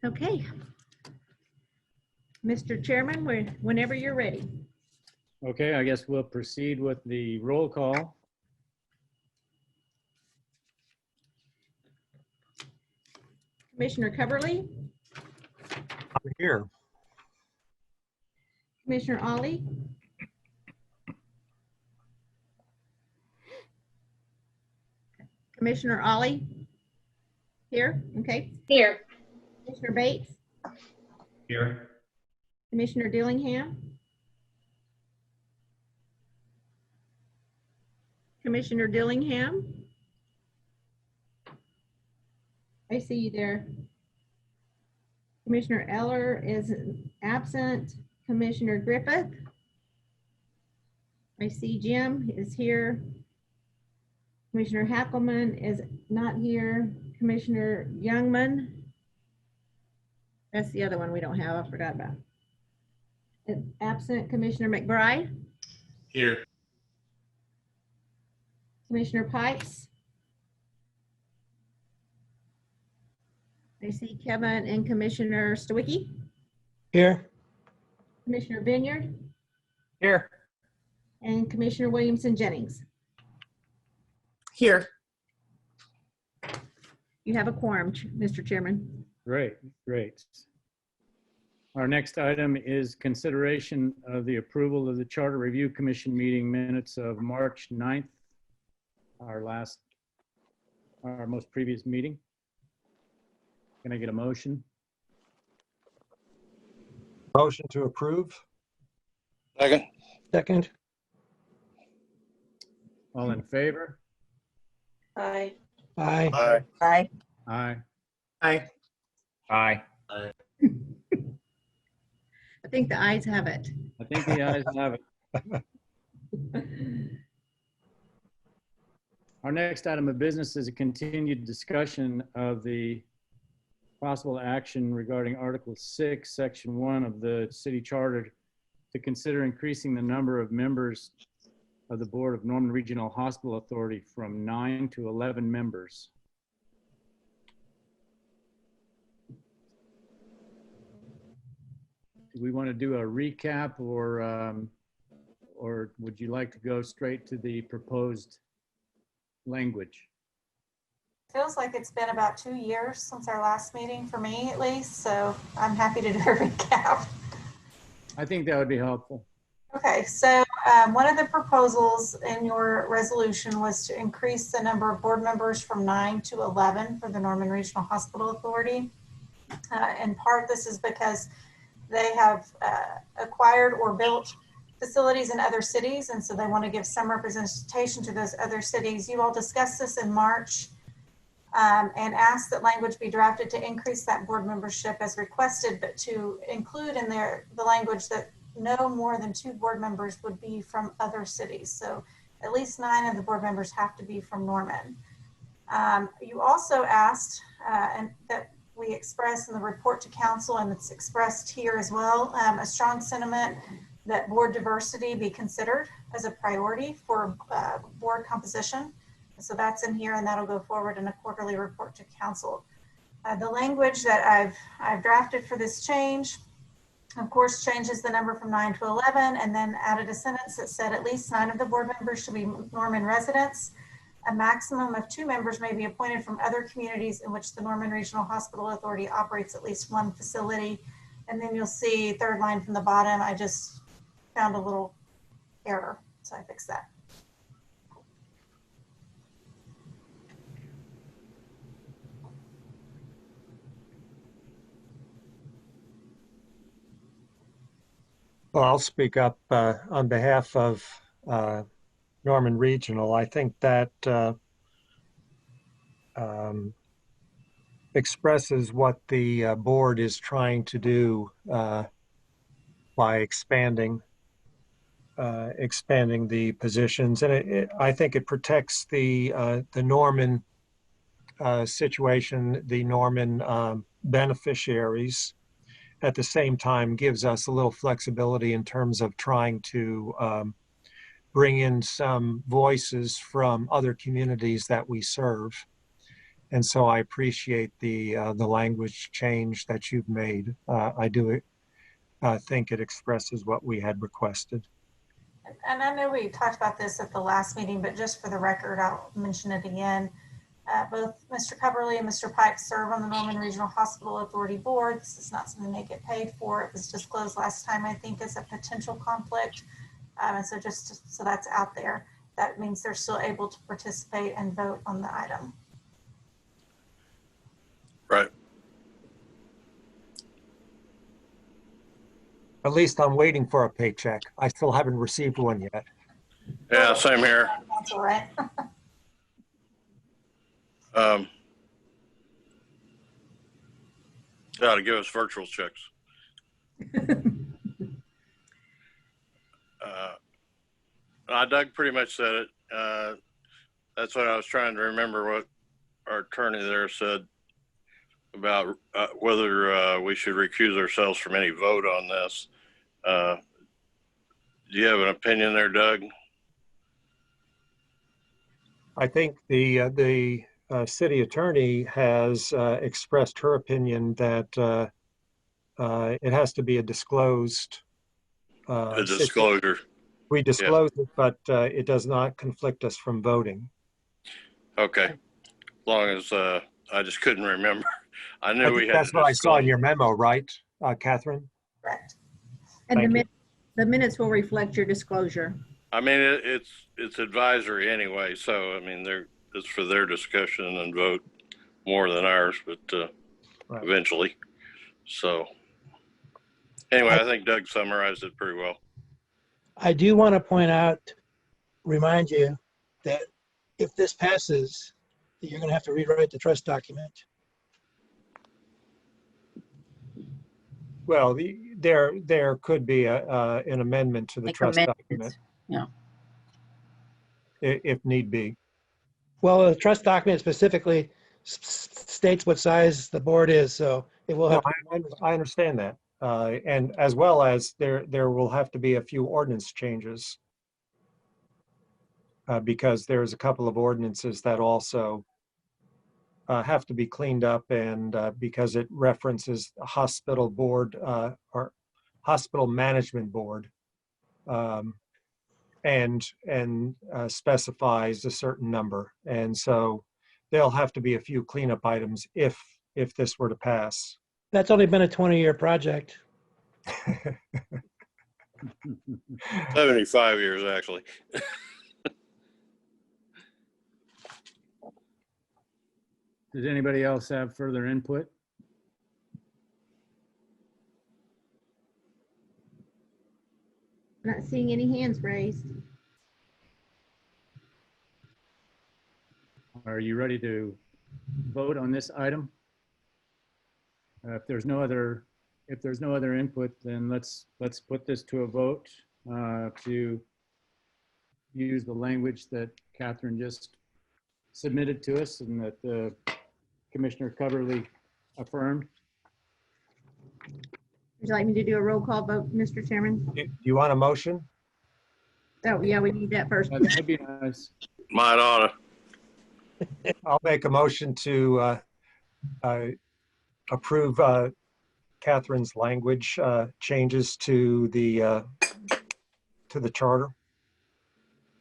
Okay. Mr. Chairman, whenever you're ready. Okay, I guess we'll proceed with the roll call. Commissioner Coverly, I'm here. Commissioner Ollie, Commissioner Ollie, here, okay. Here. Commissioner Bates, Here. Commissioner Dillingham, Commissioner Dillingham. I see you there. Commissioner Eller is absent. Commissioner Griffith. I see Jim is here. Commissioner Hackelman is not here. Commissioner Youngman. That's the other one we don't have. I forgot about. Absent. Commissioner McBride. Here. Commissioner Pipes. I see Kevin and Commissioner Stawicki. Here. Commissioner Vineyard Here. and Commissioner Williamson Jennings. Here. You have a quorum, Mr. Chairman. Great, great. Our next item is consideration of the approval of the Charter Review Commission meeting minutes of March 9th, our most previous meeting. Can I get a motion? Motion to approve. Second. Second. All in favor? Aye. Aye. Aye. Aye. Aye. Aye. Aye. I think the ayes have it. I think the ayes have it. Our next item of business is a continued discussion of the possible action regarding Article 6, Section 1 of the City Charter to consider increasing the number of members of the Board of Norman Regional Hospital Authority from 9 to 11 members. Do we want to do a recap or would you like to go straight to the proposed language? Feels like it's been about 2 years since our last meeting, for me at least, so I'm happy to do a recap. I think that would be helpful. Okay, so one of the proposals in your resolution was to increase the number of board members from 9 to 11 for the Norman Regional Hospital Authority. In part, this is because they have acquired or built facilities in other cities, and so they want to give some representation to those other cities. You all discussed this in March and asked that language be drafted to increase that board membership as requested, but to include in there the language that no more than 2 board members would be from other cities. So at least 9 of the board members have to be from Norman. You also asked and that we express in the report to council, and it's expressed here as well, a strong sentiment that board diversity be considered as a priority for board composition. So that's in here, and that'll go forward in a quarterly report to council. The language that I've drafted for this change, of course, changes the number from 9 to 11, and then added a sentence that said at least 9 of the board members should be Norman residents. A maximum of 2 members may be appointed from other communities in which the Norman Regional Hospital Authority operates at least 1 facility. And then you'll see 3rd line from the bottom, I just found a little error, so I fixed that. Well, I'll speak up on behalf of Norman Regional. I think that expresses what the board is trying to do by expanding the positions, and I think it protects the Norman situation, the Norman beneficiaries. At the same time, gives us a little flexibility in terms of trying to bring in some voices from other communities that we serve. And so I appreciate the language change that you've made. I do think it expresses what we had requested. And I know we talked about this at the last meeting, but just for the record, I'll mention it again. Both Mr. Coverly and Mr. Pike serve on the Norman Regional Hospital Authority Board. This is not something they get paid for. It was disclosed last time, I think, as a potential conflict. And so just so that's out there, that means they're still able to participate and vote on the item. Right. At least I'm waiting for a paycheck. I still haven't received one yet. Yeah, same here. That's all right. Got to give us virtual checks. Doug pretty much said it. That's what I was trying to remember what our attorney there said about whether we should recuse ourselves from any vote on this. Do you have an opinion there, Doug? I think the city attorney has expressed her opinion that it has to be a disclosed. A disclosure. We disclose it, but it does not conflict us from voting. Okay. As long as I just couldn't remember. I knew we had. That's what I saw in your memo, right, Catherine? Correct. And Thank the minutes will reflect your disclosure. I mean, it's advisory anyway, so I mean, it's for their discussion and vote more than ours, but Right. eventually. So anyway, I think Doug summarized it pretty well. I do want to point out, remind you that if this passes, you're going to have to rewrite the trust document. Well, there could be an amendment to the Make trust amendments. document. Yeah. If need be. Well, the trust document specifically states what size the board is, so it will have. I understand that. And as well as there will have to be a few ordinance changes because there's a couple of ordinances that also have to be cleaned up, and because it references a hospital board or hospital management board and specifies a certain number. And so there'll have to be a few cleanup items if this were to pass. That's only been a 20-year project. 75 years, actually. Does anybody else have further input? Not seeing any hands raised. Are you ready to vote on this item? If there's no other input, then let's put this to a vote to use the language that Catherine just submitted to us and that Commissioner Coverly affirmed. Would you like me to do a roll call vote, Mr. Chairman? Do you want a motion? Oh, yeah, we need that first. That'd be nice. Might oughta. I'll make a motion to approve Catherine's language changes to the charter.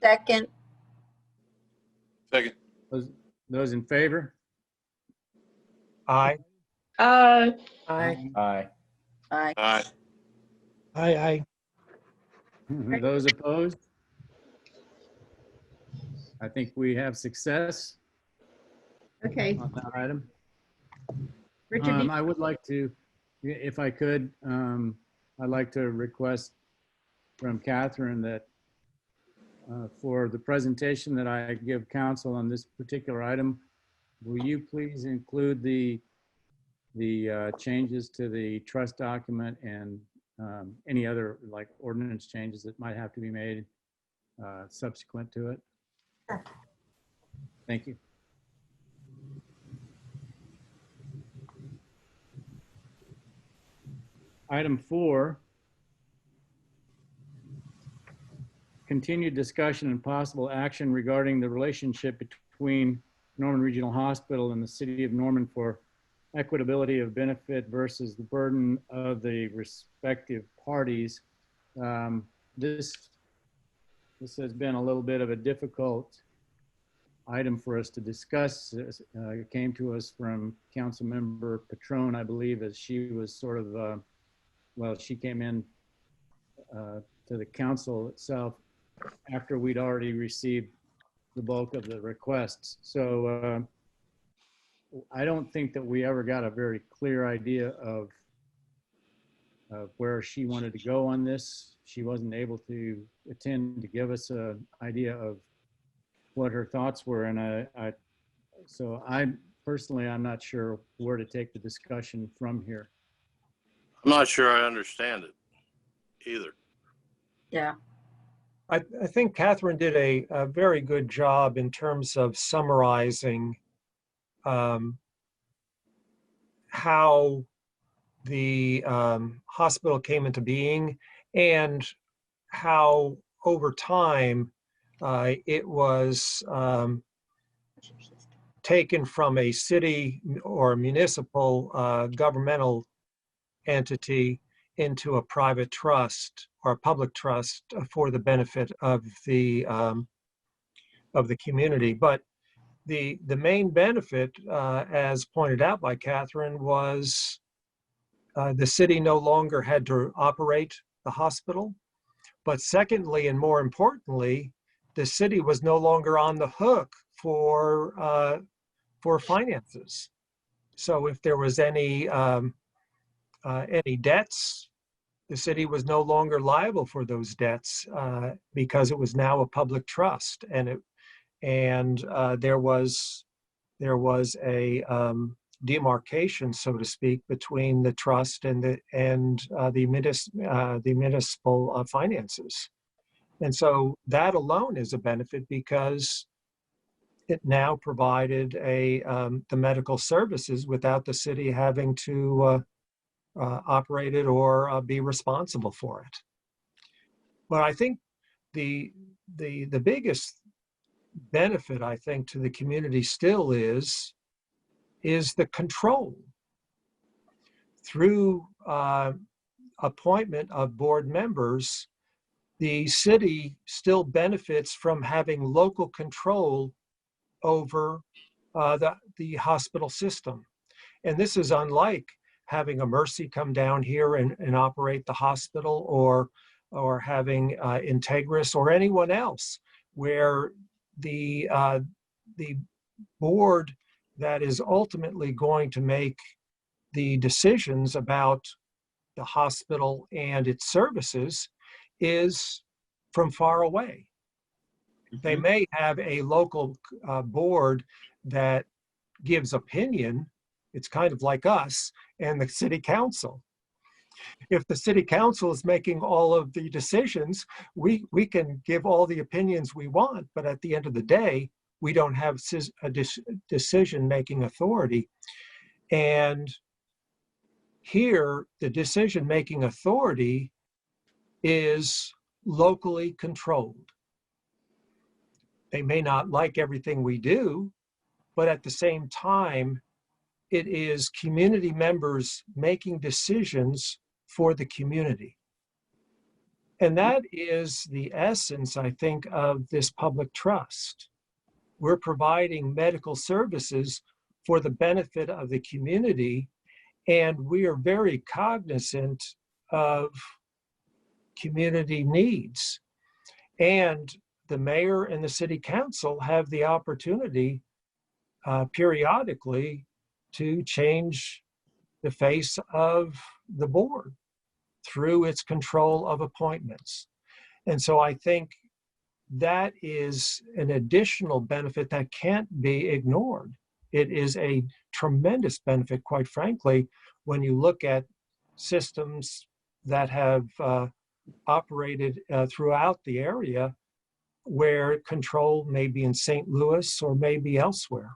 Second. Second. Those in favor? Aye. Aye. Aye. Aye. Aye. Aye. Aye. Those opposed? I think we have success Okay, on that item. Richard, I would like to, if I could, I'd like to request from Catherine that for the presentation that I give council on this particular item, will you please include the changes to the trust document and any other like ordinance changes that might have to be made subsequent to it? Sure. Thank you. Item 4, continued discussion and possible action regarding the relationship between Norman Regional Hospital and the city of Norman for equitability of benefit versus the burden of the respective parties. This has been a little bit of a difficult item for us to discuss. It came to us from Councilmember Patron, I believe, as she was sort of, she came in to the council itself after we'd already received the bulk of the requests. So I don't think that we ever got a very clear idea of where she wanted to go on this. She wasn't able to attend to give us an idea of what her thoughts were. And so personally, I'm not sure where to take the discussion from here. I'm not sure I understand it either. Yeah. I think Catherine did a very good job in terms of summarizing how the hospital came into being and how over time it was taken from a city or municipal governmental entity into a private trust or a public trust for the benefit of the community. But the main benefit, as pointed out by Catherine, was the city no longer had to operate the hospital. But secondly, and more importantly, the city was no longer on the hook for finances. So if there was any debts, the city was no longer liable for those debts because it was now a public trust, and there was a demarcation, so to speak, between the trust and the municipal finances. And so that alone is a benefit because it now provided the medical services without the city having to operate it or be responsible for it. But I think the biggest benefit, I think, to the community still is the control through appointment of board members. The city still benefits from having local control over the hospital system. And this is unlike having a Mercy come down here and operate the hospital, or having Integris or anyone else, where the board that is ultimately going to make the decisions about the hospital and its services is from far away. They may have a local board that gives opinion. It's kind of like us and the city council. If the city council is making all of the decisions, we can give all the opinions we want, but at the end of the day, we don't have a decision-making authority. And here, the decision-making authority is locally controlled. They may not like everything we do, but at the same time, it is community members making decisions for the community. And that is the essence, I think, of this public trust. We're providing medical services for the benefit of the community, and we are very cognizant of community needs. And the mayor and the city council have the opportunity periodically to change the face of the board through its control of appointments. And so I think that is an additional benefit that can't be ignored. It is a tremendous benefit, quite frankly, when you look at systems that have operated throughout the area where control may be in St. Louis or maybe elsewhere.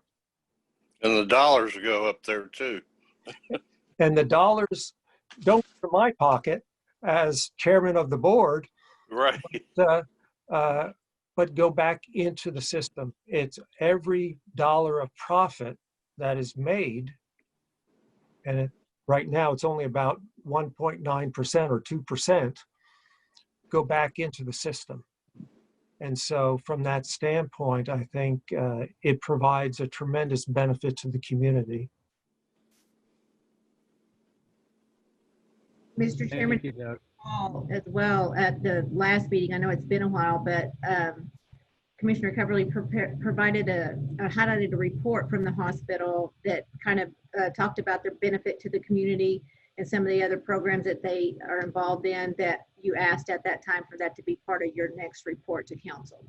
And the dollars go up there too. And the dollars don't go to my pocket as chairman of the board. Right. But but go back into the system. It's every dollar of profit that is made, and right now it's only about 1.9% or 2%, go back into the system. And so from that standpoint, I think it provides a tremendous benefit to the community. Mr. Chairman, Thank you, Doug. as well at the last meeting, I know it's been a while, but Commissioner Coverly provided highlighted a report from the hospital that kind of talked about their benefit to the community and some of the other programs that they are involved in that you asked at that time for that to be part of your next report to council.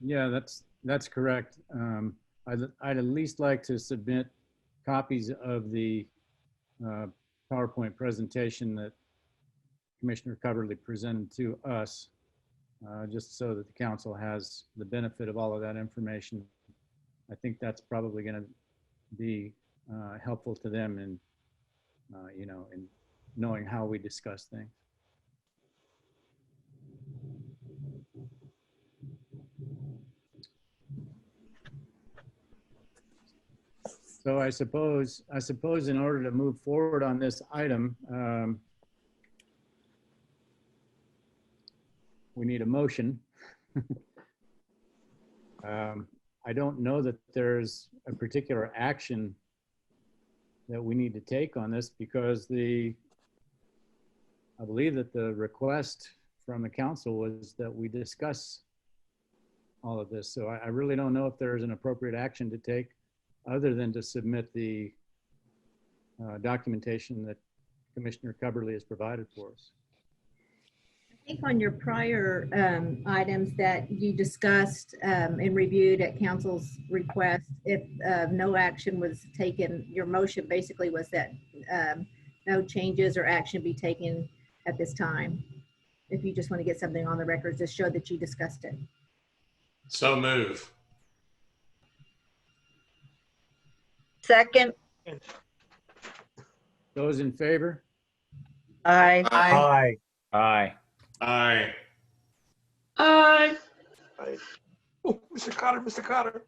Yeah, that's correct. I'd at least like to submit copies of the PowerPoint presentation that Commissioner Coverly presented to us, just so that the council has the benefit of all of that information. I think that's probably going to be helpful to them in, in knowing how we discuss things. So I suppose in order to move forward on this item, we need a motion. I don't know that there's a particular action that we need to take on this because I believe that the request from the council was that we discuss all of this. So I really don't know if there's an appropriate action to take other than to submit the documentation that Commissioner Coverly has provided for us. I think on your prior items that you discussed and reviewed at council's request, if no action was taken, your motion basically was that no changes or action be taken at this time. If you just want to get something on the record, just show that you discussed it. So move. Second. Those in favor? Aye. Aye. Aye. Aye. Aye. Oh, Mr. Cotter.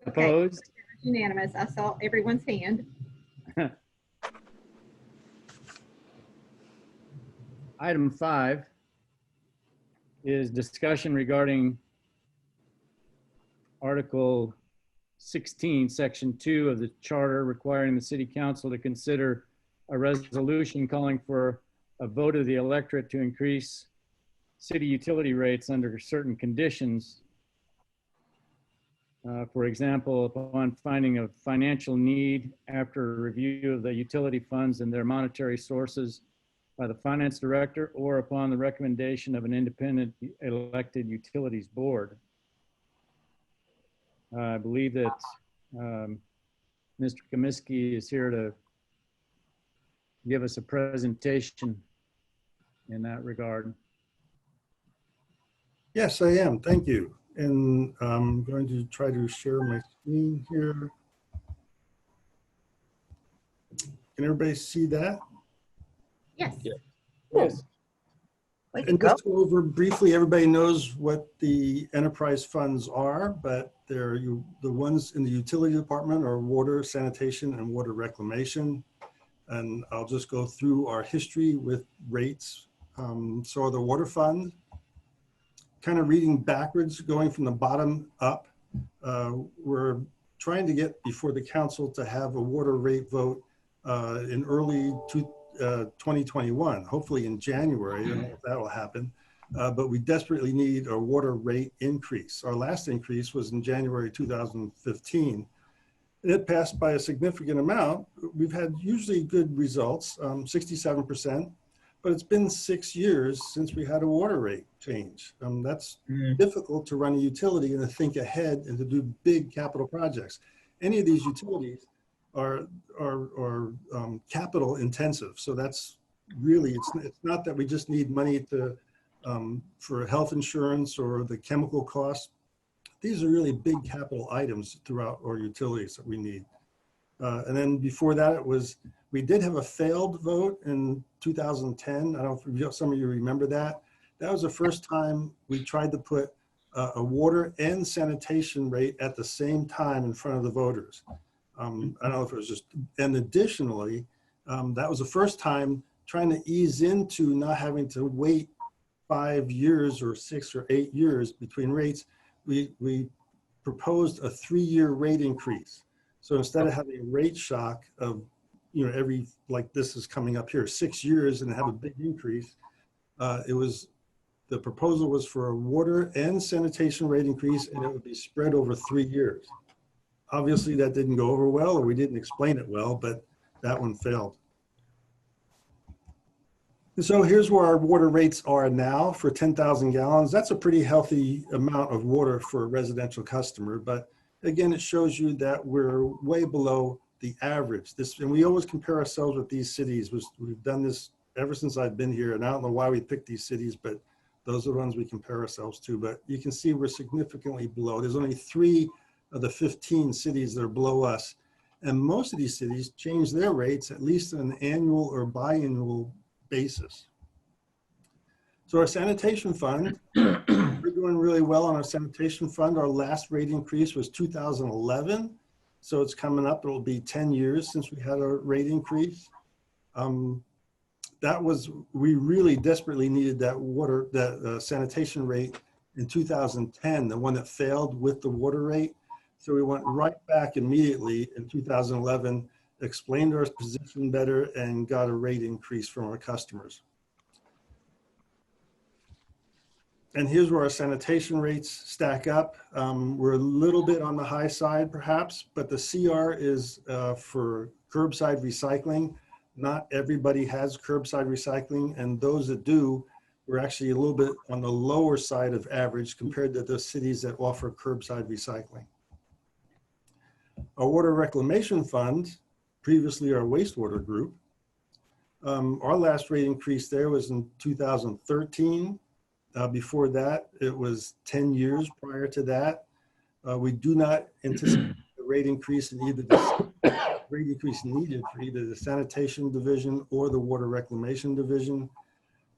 Opposed? Unanimous. I saw everyone's hand. Item 5 is discussion regarding Article 16, Section 2 of the Charter, requiring the City Council to consider a resolution calling for a vote of the electorate to increase city utility rates under certain conditions. For example, upon finding a financial need after a review of the utility funds and their monetary sources by the finance director, or upon the recommendation of an independent elected utilities board. I believe that Mr. Comiskey is here to give us a presentation in that regard. Yes, I am. Thank you. And I'm going to try to share my screen here. Can everybody see that? Yes. Yes. Way to And go. just to go over briefly, everybody knows what the enterprise funds are, but they're the ones in the utility department are water, sanitation, and water reclamation. And I'll just go through our history with rates. So the water fund, kind of reading backwards, going from the bottom up, we're trying to get before the council to have a water rate vote in early 2021, hopefully in January. I don't know if that will happen, but we desperately need a water rate increase. Our last increase was in January 2015. It passed by a significant amount. We've had usually good results, 67%, but it's been 6 years since we had a water rate change. That's difficult to run a utility and to think ahead and to do big capital projects. Any of these utilities are capital intensive. So that's really, it's not that we just need money to for health insurance or the chemical costs. These are really big capital items throughout our utilities that we need. And then before that, it was We did have a failed vote in 2010. I don't know if some of you remember that. That was the first time we tried to put a water and sanitation rate at the same time in front of the voters. I don't know if it was just, and additionally, that was the first time trying to ease into not having to wait 5 years or 6 or 8 years between rates. We proposed a 3-year rate increase. So instead of having a rate shock of, every, like this is coming up here, 6 years and have a big increase, the proposal was for a water and sanitation rate increase, and it would be spread over 3 years. Obviously that didn't go over well, or we didn't explain it well, but that one failed. So here's where our water rates are now for 10,000 gallons. That's a pretty healthy amount of water for a residential customer. But again, it shows you that we're way below the average. And we always compare ourselves with these cities. We've done this ever since I've been here. And I don't know why we picked these cities, but those are the ones we compare ourselves to. But you can see we're significantly below. There's only 3 of the 15 cities that are below us. And most of these cities change their rates at least on an annual or biannual basis. So our sanitation fund, we're doing really well on our sanitation fund. Our last rate increase was 2011. So it's coming up, it'll be 10 years since we had a rate increase. We really desperately needed that sanitation rate in 2010, the one that failed with the water rate. So we went right back immediately in 2011, explained our position better, and got a rate increase from our customers. And here's where our sanitation rates stack up. We're a little bit on the high side perhaps, but the CR is for curbside recycling. Not everybody has curbside recycling, and those that do, we're actually a little bit on the lower side of average compared to the cities that offer curbside recycling. Our water reclamation fund, previously our wastewater group, our last rate increase there was in 2013. Before that, it was 10 years prior to that. We do not anticipate a rate increase in either the rate increase needed for either the sanitation division or the water reclamation division.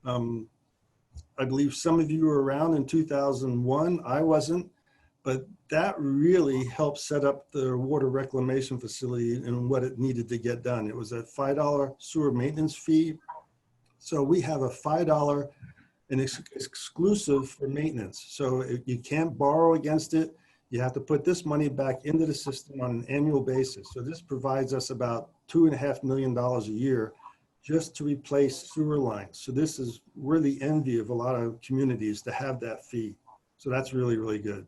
I believe some of you were around in 2001. I wasn't, but that really helped set up the water reclamation facility and what it needed to get done. It was a $5 sewer maintenance fee. So we have a $5 and exclusive for maintenance. So you can't borrow against it. You have to put this money back into the system on an annual basis. So this provides us about $2.5 million a year just to replace sewer lines. So we're the envy of a lot of communities to have that fee. So that's really, really good.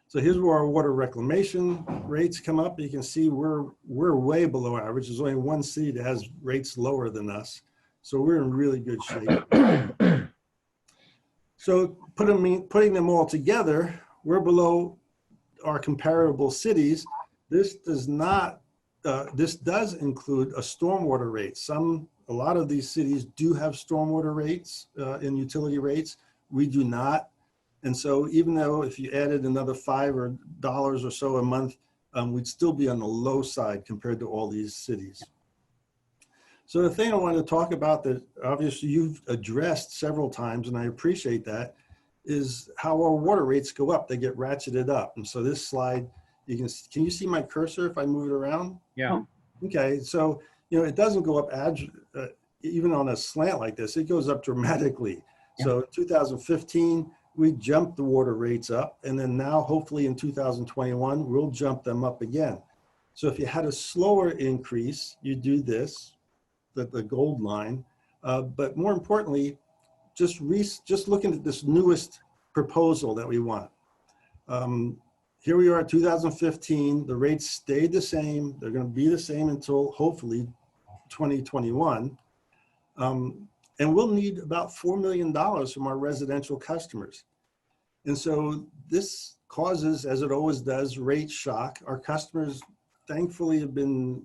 So here's where our water reclamation rates come up. You can see we're way below average. There's only one city that has rates lower than us. So we're in really good shape. So putting them all together, we're below our comparable cities. This does include a stormwater rate. A lot of these cities do have stormwater rates in utility rates. We do not. And so even though if you added another $5 or so a month, we'd still be on the low side compared to all these cities. So the thing I wanted to talk about that obviously you've addressed several times, and I appreciate that, is how our water rates go up. They get ratcheted up. And so this slide, can you see my cursor if I move it around? Yeah. Okay, so it doesn't go up even on a slant like this, it goes up dramatically. Yeah. So in 2015, we jumped the water rates up, and then now hopefully in 2021, we'll jump them up again. So if you had a slower increase, you do this, the gold line, but more importantly, just looking at this newest proposal that we want. Here we are at 2015, the rates stayed the same. They're gonna be the same until hopefully 2021. And we'll need about $4 million from our residential customers. And so this causes, as it always does, rate shock. Our customers thankfully have been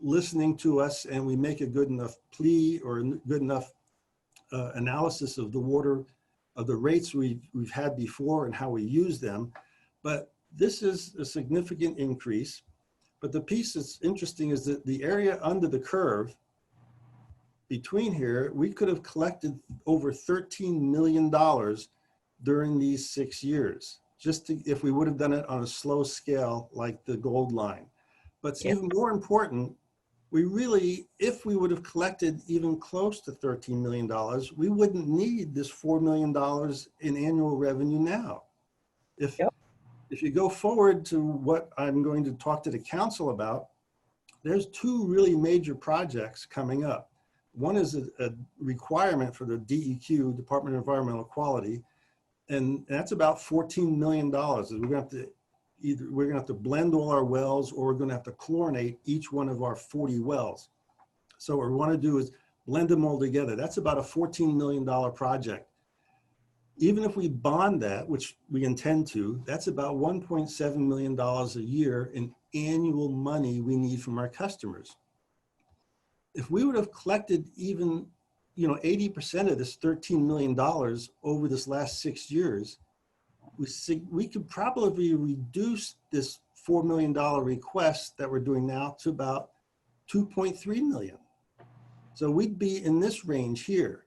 listening to us, and we make a good enough plea or good enough analysis of the rates we've had before and how we use them. But this is a significant increase. But the piece that's interesting is that the area under the curve between here, we could have collected over $13 million during these 6 years, just to, if we would have done it on a slow scale like the gold line. But Yep. even more important, we really, if we would have collected even close to $13 million, we wouldn't need this $4 million in annual revenue now. If, Yep. if you go forward to what I'm going to talk to the council about, there's two really major projects coming up. One is a requirement for the DEQ, Department of Environmental Quality, and that's about $14 million. We're gonna have to blend all our wells, or we're gonna have to chlorinate each one of our 40 wells. So what we wanna do is blend them all together. That's about a $14 million project. Even if we bond that, which we intend to, that's about $1.7 million a year in annual money we need from our customers. If we would have collected even, 80% of this $13 million over this last 6 years, we could probably reduce this $4 million request that we're doing now to about 2.3 million. So we'd be in this range here.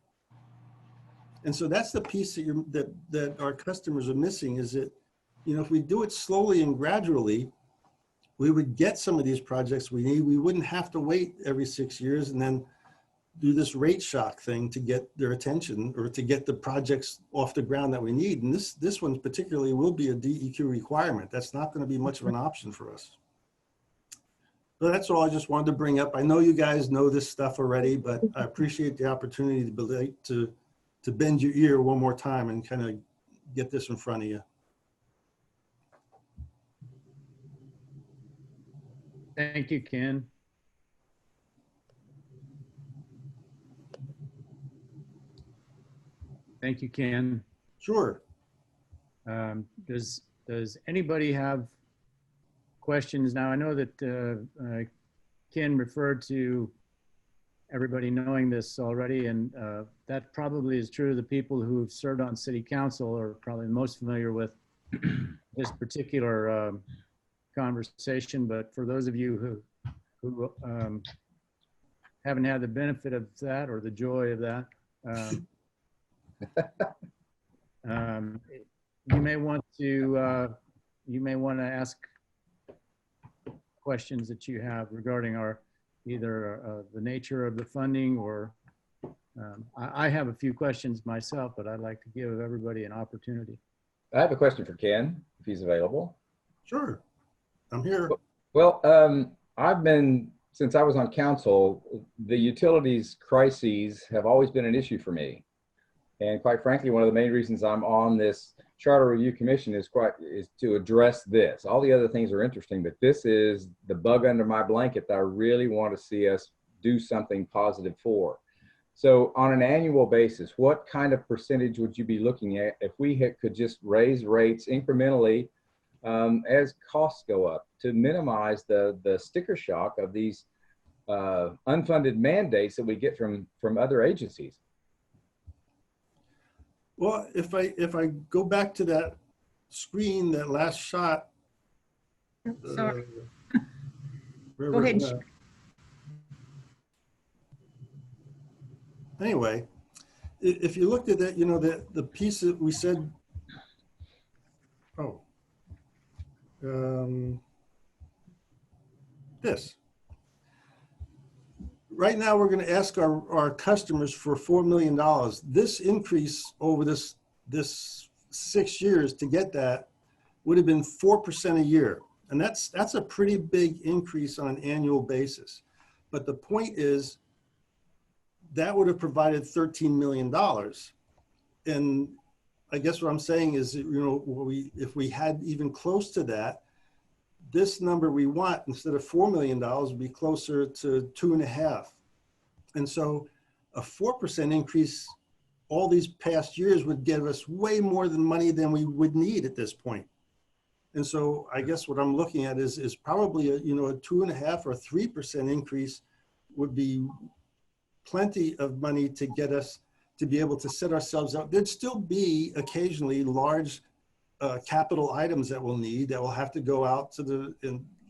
And so that's the piece that our customers are missing, is that, if we do it slowly and gradually, we would get some of these projects we need. We wouldn't have to wait every 6 years and then do this rate shock thing to get their attention, or to get the projects off the ground that we need. And this one particularly will be a DEQ requirement. That's not going to be much of an option for us. So that's all I just wanted to bring up. I know you guys know this stuff already, but I appreciate the opportunity to bend your ear one more time and kind of get this in front of you. Thank you, Ken. Thank you, Ken. Sure. Does anybody have questions? Now, I know that Ken referred to everybody knowing this already, and that probably is true. The people who've served on city council are probably most familiar with this particular conversation. But for those of you who haven't had the benefit of that, or the joy of that, you may want to ask questions that you have regarding either the nature of the funding, or I have a few questions myself, but I'd like to give everybody an opportunity. I have a question for Ken, if he's available. Sure, I'm here. Well, since I was on council, the utilities crises have always been an issue for me. And quite frankly, one of the main reasons I'm on this Charter Review Commission is to address this. All the other things are interesting, but this is the bug under my blanket that I really want to see us do something positive for. So on an annual basis, what kind of percentage would you be looking at if we could just raise rates incrementally as costs go up, to minimize the sticker shock of these unfunded mandates that we get from other agencies? Well, if I go back to that screen, that last shot. Sorry. Go ahead. Anyway, if you looked at that, the piece that we said, this. Right now, we're going to ask our customers for $4 million. This increase over this 6 years to get that would have been 4% a year. And that's a pretty big increase on an annual basis. But the point is, that would have provided $13 million. And I guess what I'm saying is, if we had even close to that, this number we want, instead of $4 million, would be closer to 2.5. And so a 4% increase all these past years would give us way more money than we would need at this point. And so I guess what I'm looking at is probably a 2.5 or 3% increase would be plenty of money to get us to be able to set ourselves up. There'd still be occasionally large capital items that we'll need, that will have to go out to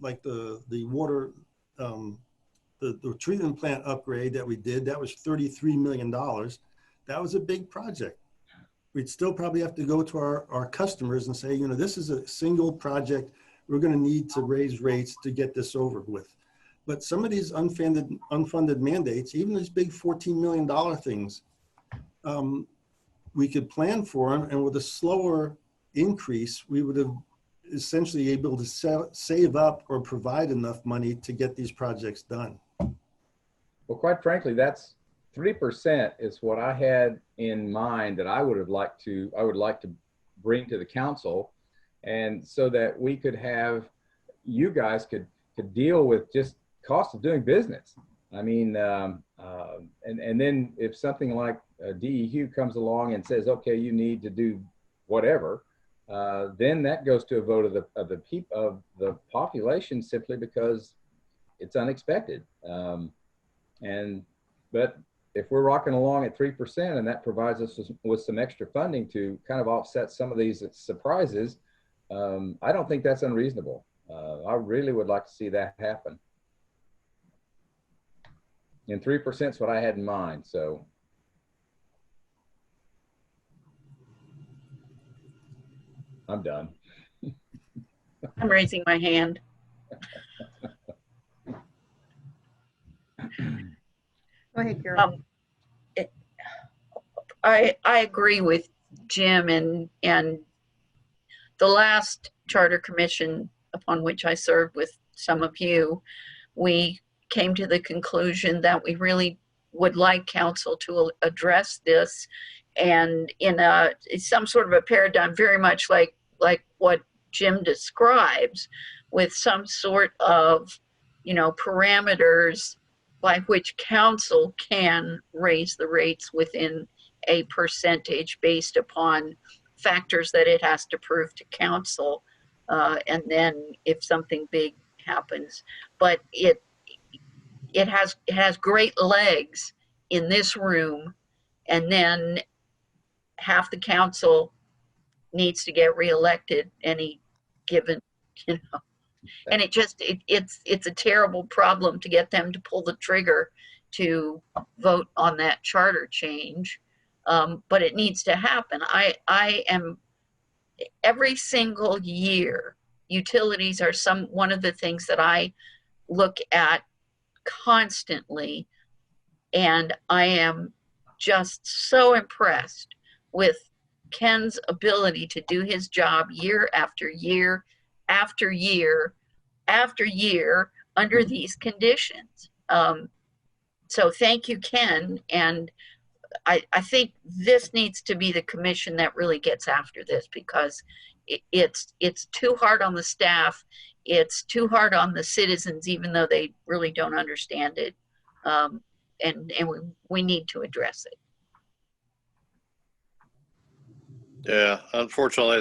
like the water, the treatment plant upgrade that we did, that was $33 million. That was a big project. We'd still probably have to go to our customers and say, you know, this is a single project. We're going to need to raise rates to get this over with. But some of these unfunded mandates, even these big $14 million things, we could plan for them, and with a slower increase, we would have essentially able to save up or provide enough money to get these projects done. Well, quite frankly, that's 3% is what I had in mind that I would like to bring to the council, and so that we could have, you guys could deal with just cost of doing business. I mean, and then if something like DEQ comes along and says, okay, you need to do whatever, then that goes to a vote of the population, simply because it's unexpected. But if we're rocking along at 3% and that provides us with some extra funding to kind of offset some of these surprises, I don't think that's unreasonable. I really would like to see that happen. And 3% is what I had in mind, so. I'm done. I'm raising my hand. Go ahead, Carol. I agree with Jim, and the last charter commission upon which I served with some of you, we came to the conclusion that we really would like council to address this, and in some sort of a paradigm very much like what Jim describes, with some sort of, you know, parameters by which council can raise the rates within a percentage based upon factors that it has to prove to council, and then if something big happens. But it has great legs in this room, and then half the council needs to get reelected any given, you know. And it's a terrible problem to get them to pull the trigger to vote on that charter change. But it needs to happen. I am, every single year, utilities are one of the things that I look at constantly, and I am just so impressed with Ken's ability to do his job year after year after year after year under these conditions. So thank you, Ken. And I think this needs to be the commission that really gets after this, because it's too hard on the staff. It's too hard on the citizens, even though they really don't understand it. And we need to address it. Yeah, unfortunately,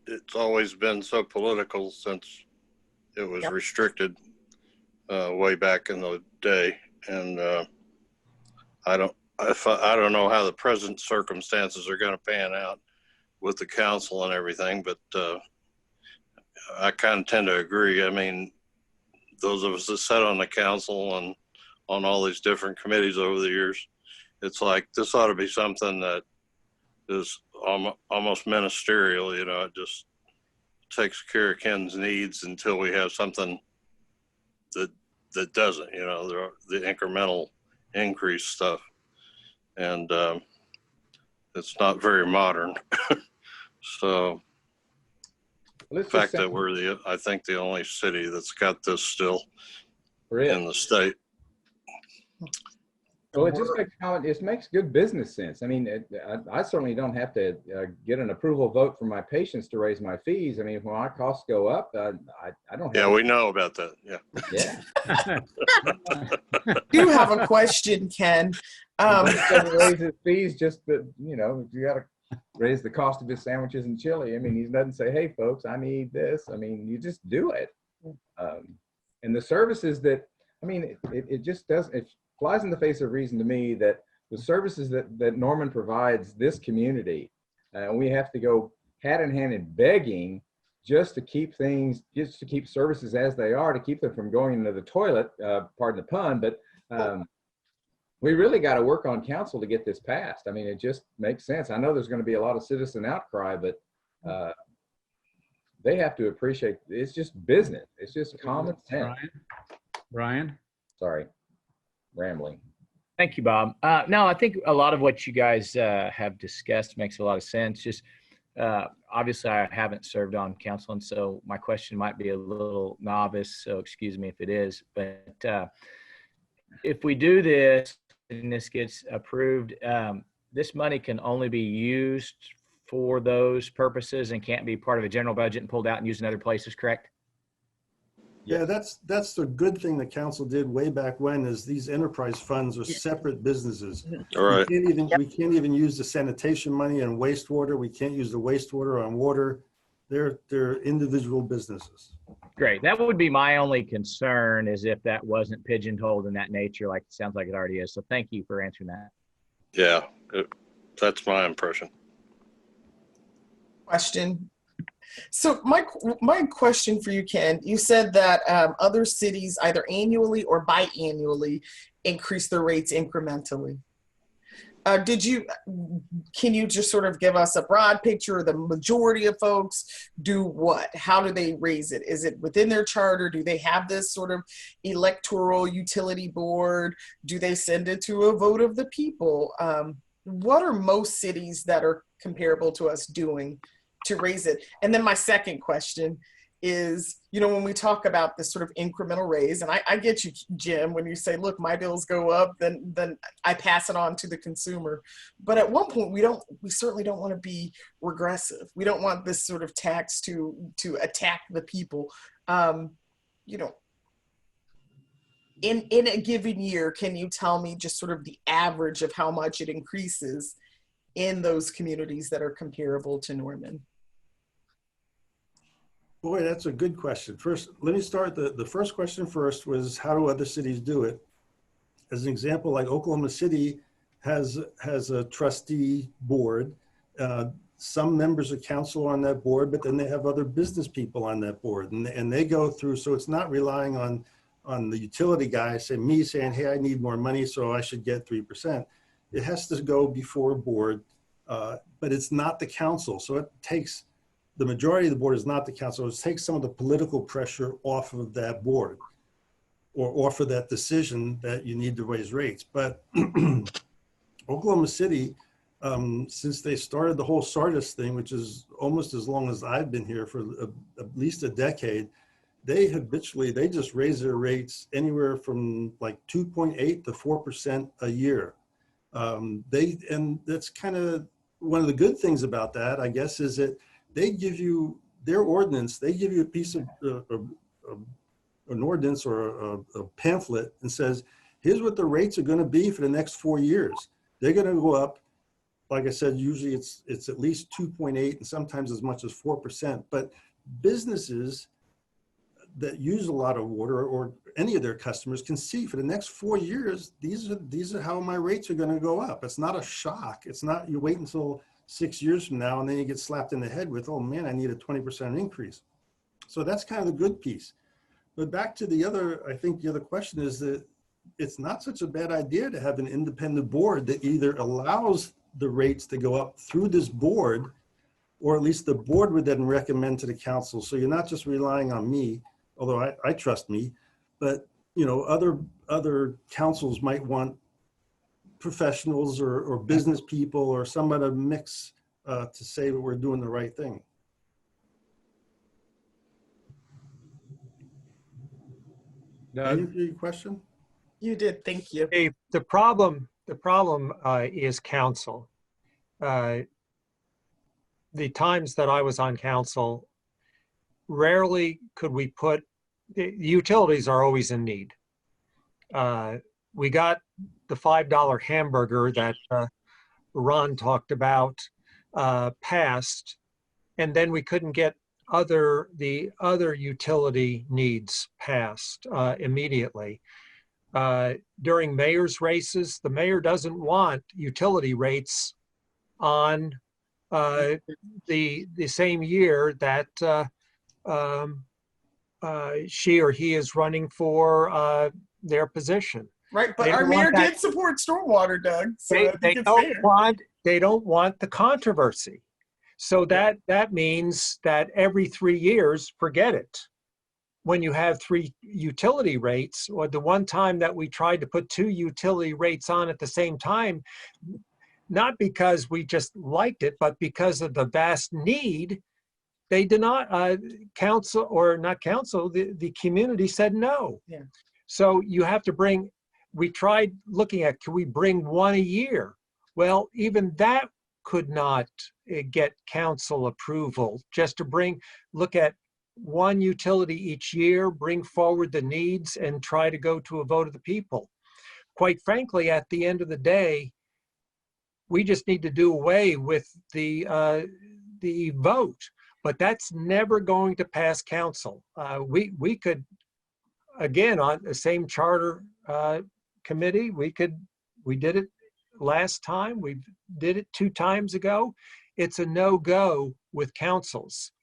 it's always been so political since it was restricted way back in the day, and I don't know how the present circumstances are going to pan out with the council and everything, but I kind of tend to agree. I mean, those of us that sat on the council and on all these different committees over the years, it's like this ought to be something that is almost ministerial, you know. It just takes care of Ken's needs until we have something that doesn't, you know, the incremental increase stuff. And it's not very modern. So the fact that we're I think the only city that's got this still in the state. Well, it makes good business sense. I mean, I certainly don't have to get an approval vote from my patients to raise my fees. I mean, when my costs go up, I don't have. Yeah, we know about that. Yeah. Yeah. You have a question, Ken. Raise his fees just that, you know, you got to raise the cost of his sandwiches and chili. I mean, he doesn't say, hey, folks, I need this. I mean, you just do it. And the services that, I mean, it just doesn't, it flies in the face of reason to me that the services that Norman provides this community, we have to go hat in hand in begging just to keep services as they are, to keep them from going into the toilet, pardon the pun, but we really got to work on council to get this passed. I mean, it just makes sense. I know there's going to be a lot of citizen outcry, but they have to appreciate it's just business. It's just common sense. Brian? Sorry, rambling. Thank you, Bob. No, I think a lot of what you guys have discussed makes a lot of sense. Just obviously, I haven't served on council, and so my question might be a little novice, so excuse me if it is. But if we do this and this gets approved, this money can only be used for those purposes and can't be part of a general budget and pulled out and used in other places, correct? Yeah, that's the good thing the council did way back when, is these enterprise funds are separate businesses. All right. We can't even use the sanitation money and wastewater. We can't use the wastewater on water. They're individual businesses. Great. That would be my only concern, is if that wasn't pigeonholed in that nature, like it sounds like it already is. So thank you for answering that. Yeah, that's my impression. Question. So my question for you, Ken, you said that other cities either annually or biannually increase their rates incrementally. Can you just sort of give us a broad picture of the majority of folks do what? How do they raise it? Is it within their charter? Do they have this sort of electoral utility board? Do they send it to a vote of the people? What are most cities that are comparable to us doing to raise it? And then my second question is, when we talk about this sort of incremental raise, and I get you, Jim, when you say, look, my bills go up, then I pass it on to the consumer. But at one point, we certainly don't want to be regressive. We don't want this sort of tax to attack the people. In a given year, can you tell me just sort of the average of how much it increases in those communities that are comparable to Norman? Boy, that's a good question. First, let me start. The first question first was, how do other cities do it? As an example, like Oklahoma City has a trustee board. Some members of council are on that board, but then they have other business people on that board, and they go through. So it's not relying on the utility guy saying, hey, I need more money, so I should get 3%. It has to go before a board, but it's not the council. So it takes, the majority of the board is not the council. It takes some of the political pressure off of that board, or off of that decision that you need to raise rates. But Oklahoma City, since they started the whole Sardis thing, which is almost as long as I've been here, for at least a decade, they just raise their rates anywhere from like 2.8 to 4% a year. And that's kind of one of the good things about that, I guess, is that they give you their ordinance. They give you a piece of an ordinance or a pamphlet and says, here's what the rates are going to be for the next 4 years. They're going to go up. Like I said, usually it's at least 2.8 and sometimes as much as 4%. But businesses that use a lot of water, or any of their customers, can see for the next 4 years, these are how my rates are going to go up. It's not a shock. It's not, you wait until 6 years from now and then you get slapped in the head with, oh man, I need a 20% increase. So that's kind of the good piece. But back to I think the other question is that it's not such a bad idea to have an independent board that either allows the rates to go up through this board, or at least the board would then recommend to the council. So you're not just relying on me, although I trust me, but other councils might want professionals or business people or somebody to mix to say that we're doing the right thing. Did you hear your question? You did, thank you. Hey, the problem is council. The times that I was on council, rarely could we put, the utilities are always in need. We got the $5 hamburger that Ron talked about passed, and then we couldn't get the other utility needs passed immediately. During mayor's races, the mayor doesn't want utility rates on the same year that she or he is running for their position. Right, but They our don't mayor want that- did support stormwater, Doug, so I think it's fair. They don't want the controversy. So that means that every 3 years, forget it. When you have 3 utility rates, or the one time that we tried to put 2 utility rates on at the same time, not because we just liked it, but because of the vast need, they did not, council, or not council, the community said no. Yeah. So you have to bring, we tried looking at, can we bring 1 a year? Well, even that could not get council approval, just to look at 1 utility each year, bring forward the needs, and try to go to a vote of the people. Quite frankly, at the end of the day, we just need to do away with the vote, but that's never going to pass council. We could, again, on the same charter committee, we did it last time, we did it 2 times ago. It's a no-go with councils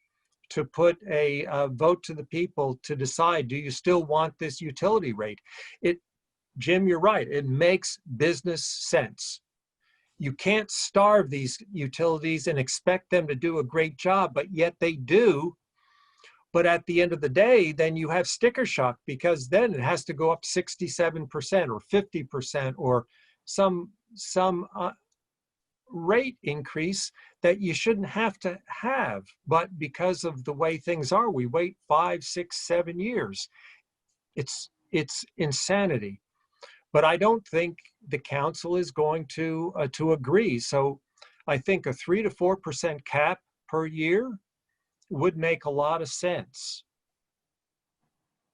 to put a vote to the people to decide, do you still want this utility rate? Jim, you're right, it makes business sense. You can't starve these utilities and expect them to do a great job, but yet they do. But at the end of the day, then you have sticker shock, because then it has to go up 67% or 50% or some rate increase that you shouldn't have to have. But because of the way things are, we wait 5, 6, 7 years. It's insanity. But I don't think the council is going to agree. So I think a 3 to 4% cap per year would make a lot of sense.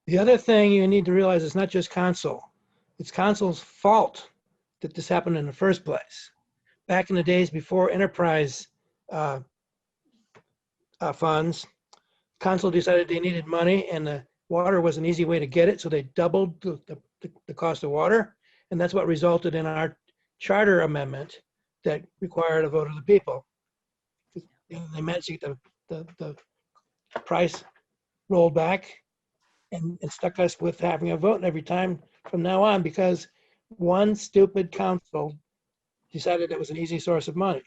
The other thing you need to realize is not just council. It's council's fault that this happened in the first place. Back in the days before enterprise funds, council decided they needed money, and the water was an easy way to get it, so they doubled the cost of water, and that's what resulted in our charter amendment that required a vote of the people. They managed to get the price rolled back and stuck us with having a vote every time from now on, because one stupid council decided it was an easy source of money.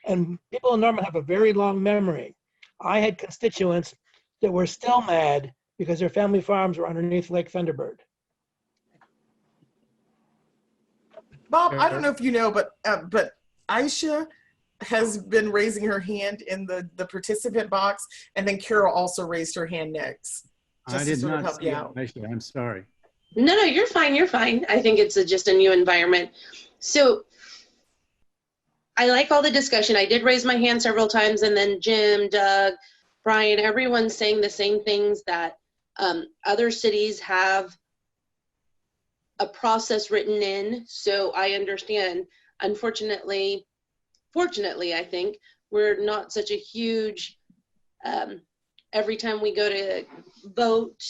And people in Norman have a very long memory. I had constituents that were still mad because their family farms were underneath Lake Thunderbird. Bob, I don't know if you know, but Aisha has been raising her hand in the participant box, and then Carol also raised her hand next. I did not see Aisha. I'm sorry. No, you're fine. You're fine. I think it's just a new environment. So I like all the discussion. I did raise my hand several times, and then Jim, Doug, Brian, everyone's saying the same things, that other cities have a process written in. So I understand. Unfortunately, fortunately, I think we're not such a huge, every time we go to vote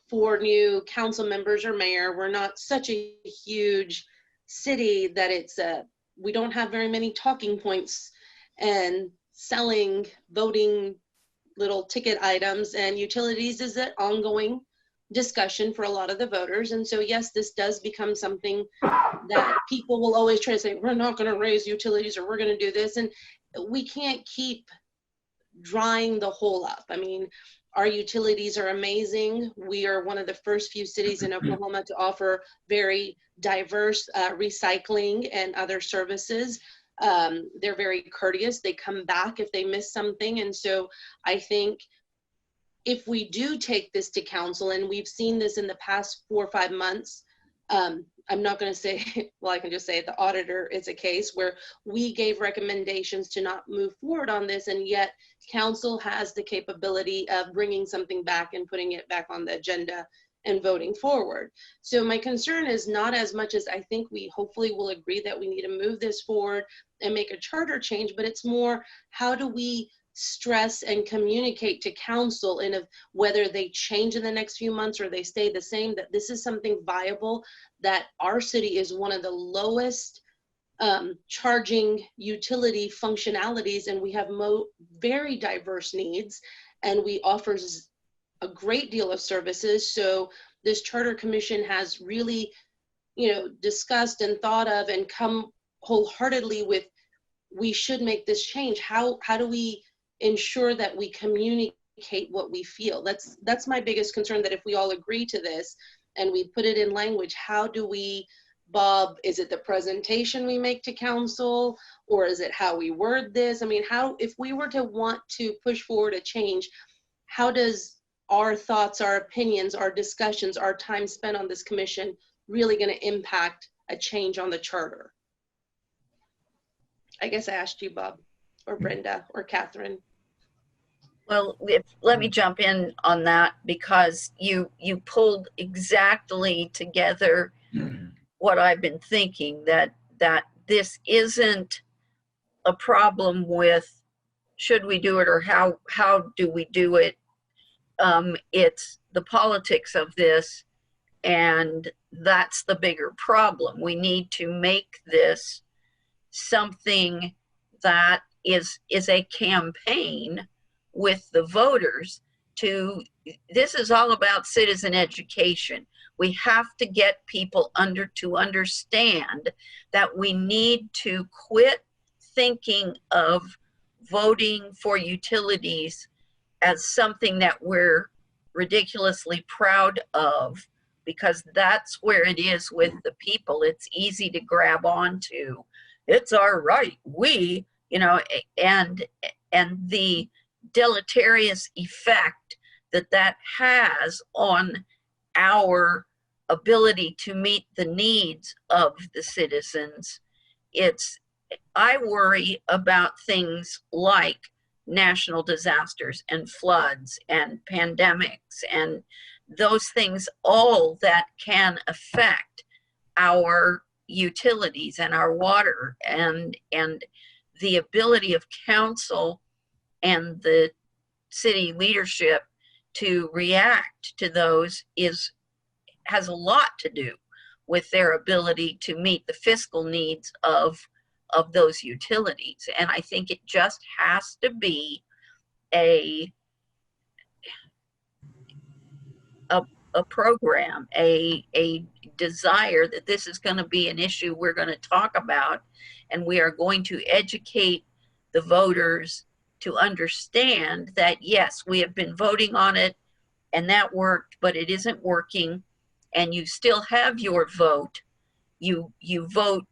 for new council members or mayor, we're not such a huge city that it's we don't have very many talking points and selling voting little ticket items, and utilities is an ongoing discussion for a lot of the voters. And so yes, this does become something that people will always try to say, we're not going to raise utilities, or we're going to do this, and we can't keep drying the hole up. I mean, our utilities are amazing. We are one of the first few cities in Oklahoma to offer very diverse recycling and other services. They're very courteous. They come back if they miss something. And so I think if we do take this to council, and we've seen this in the past 4 or 5 months, I'm not going to say, well, I can just say the auditor is a case where we gave recommendations to not move forward on this, and yet council has the capability of bringing something back and putting it back on the agenda and voting forward. So my concern is not as much as, I think we hopefully will agree that we need to move this forward and make a charter change, but it's more, how do we stress and communicate to council, and whether they change in the next few months or they stay the same, that this is something viable, that our city is one of the lowest charging utility functionalities, and we have very diverse needs, and we offer a great deal of services. So this charter commission has really, discussed and thought of and come wholeheartedly with, we should make this change. How do we ensure that we communicate what we feel? That's my biggest concern, that if we all agree to this and we put it in language, how do we, Bob, is it the presentation we make to council, or is it how we word this? I mean, if we were to want to push forward a change, how does our thoughts, our opinions, our discussions, our time spent on this commission really going to impact a change on the charter? I guess I asked you, Bob, or Brenda, or Catherine. Well, let me jump in on that, because you pulled exactly together what I've been thinking, that this isn't a problem with should we do it or how do we do it. It's the politics of this, and that's the bigger problem. We need to make this something that is a campaign with the voters this is all about citizen education. We have to get people to understand that we need to quit thinking of voting for utilities as something that we're ridiculously proud of, because that's where it is with the people. It's easy to grab onto. It's our right. And the deleterious effect that has on our ability to meet the needs of the citizens. I worry about things like national disasters and floods and pandemics and those things, all that can affect our utilities and our water, and the ability of council and the city leadership to react to those has a lot to do with their ability to meet the fiscal needs of those utilities. And I think it just has to be a program, a desire that this is going to be an issue we're going to talk about, and we are going to educate the voters to understand that, yes, we have been voting on it and that worked, but it isn't working, and you still have your vote. You vote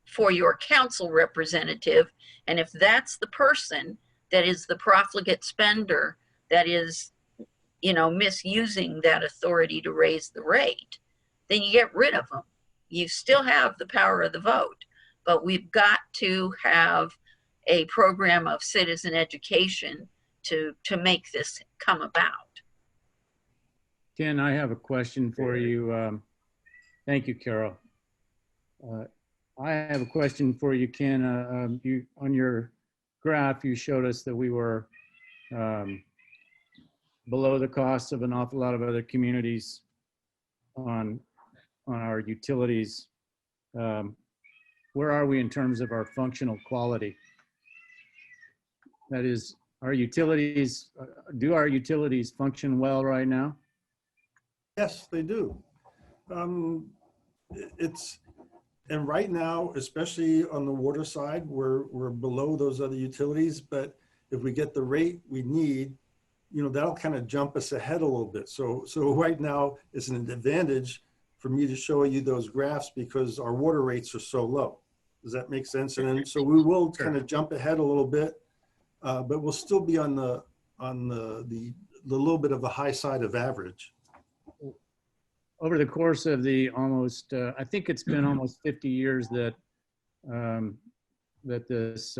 for your council representative, and if that's the person that is the profligate spender, that is misusing that authority to raise the rate, then you get rid of them. You still have the power of the vote, but we've got to have a program of citizen education to make this come about. Ken, I have a question for you. Thank you, Carol. I have a question for you, Ken. You, on your graph, you showed us that we were below the cost of an awful lot of other communities on our utilities. Where are we in terms of our functional quality? That is, our utilities, do our utilities function well right now? Yes, they do. And right now, especially on the water side, we're below those other utilities, but if we get the rate we need, that'll kind of jump us ahead a little bit. So right now it's an advantage for me to show you those graphs because our water rates are so low. Does that make sense? And then, so we will kind of jump ahead a little bit, but we'll still be on the little bit of the high side of average. Over the course of the almost, I think it's been almost 50 years that this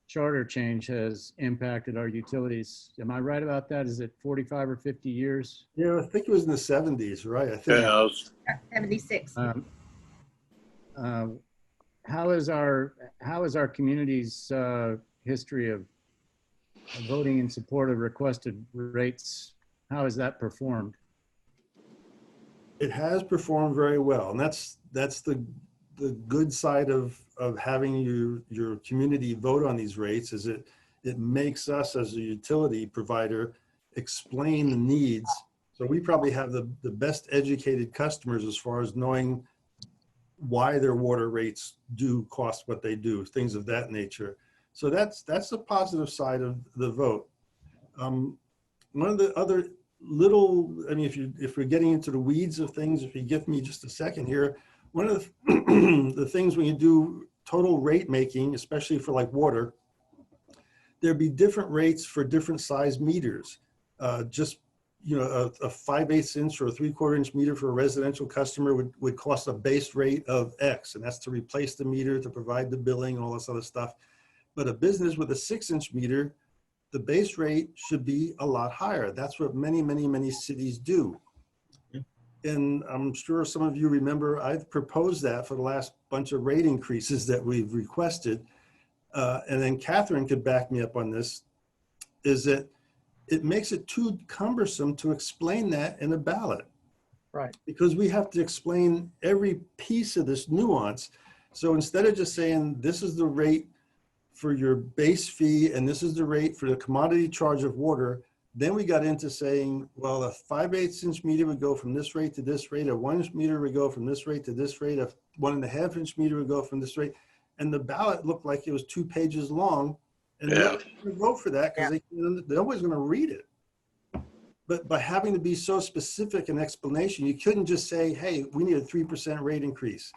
charter change has impacted our utilities. Am I right about that? Is it 45 or 50 years? Yeah, I think it was in the 70s, right? I think. Yeah, 76. How is our community's history of voting in support of requested rates? How has that performed? It has performed very well, and that's the good side of having your community vote on these rates, is it makes us as a utility provider explain the needs. So we probably have the best educated customers as far as knowing why their water rates do cost what they do, things of that nature. So that's the positive side of the vote. One of the other little, I mean, if we're getting into the weeds of things, if you give me just a second here, one of the, the things when you do total rate making, especially for like water, there'd be different rates for different size meters. Just, you know, a 5/8 inch or a 3/4 inch meter for a residential customer would cost a base rate of X, and that's to replace the meter, to provide the billing, all this other stuff. But a business with a 6-inch meter, the base rate should be a lot higher. That's what many cities do. And I'm sure some of you remember, I've proposed that for the last bunch of rate increases that we've requested. And then Catherine could back me up on this, is that it makes it too cumbersome to explain that in a ballot. Right. Because we have to explain every piece of this nuance. So instead of just saying, this is the rate for your base fee, and this is the rate for the commodity charge of water, then we got into saying, well, a 5/8 inch meter would go from this rate to this rate, a 1-inch meter would go from this rate to this rate, a 1.5 inch meter would go from this rate. And the ballot looked like it was 2 pages long, and nobody's going to vote for that because nobody's going to read it. But by having to be so specific in explanation, you couldn't just say, hey, we need a 3% rate increase.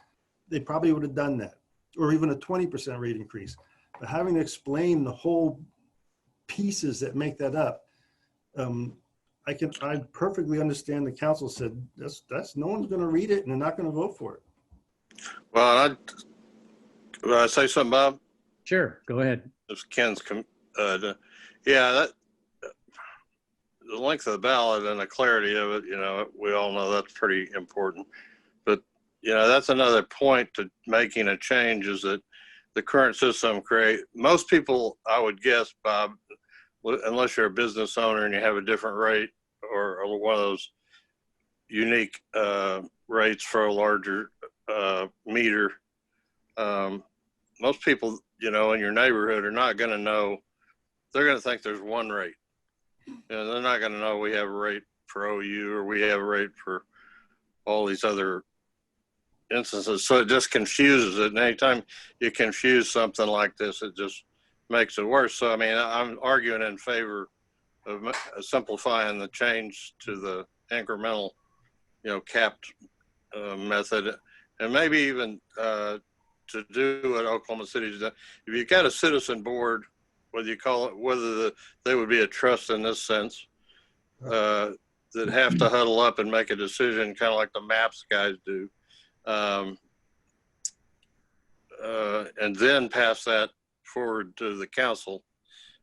They probably would have done that, or even a 20% rate increase. But having to explain the whole pieces that make that up, I perfectly understand the council said that's no one's going to read it and they're not going to vote for it. Well, will I say something, Bob? Sure, go ahead. It's Ken's, yeah, the length of the ballot and the clarity of it, you know, we all know that's pretty important. But, you know, that's another point to making a change, is that the current system most people, I would guess, Bob, unless you're a business owner and you have a different rate or one of those unique rates for a larger meter, most people, you know, in your neighborhood are not going to know. They're going to think there's one rate. You know, they're not going to know we have a rate for OU or we have a rate for all these other instances. So it just confuses it. And anytime you confuse something like this, it just makes it worse. So, I mean, I'm arguing in favor of simplifying the change to the incremental, you know, capped method, and maybe even to do what Oklahoma City's done. If you got a citizen board, whether you call it, they would be a trust in this sense, that have to huddle up and make a decision, kind of like the MAPS guys do, and then pass that forward to the council.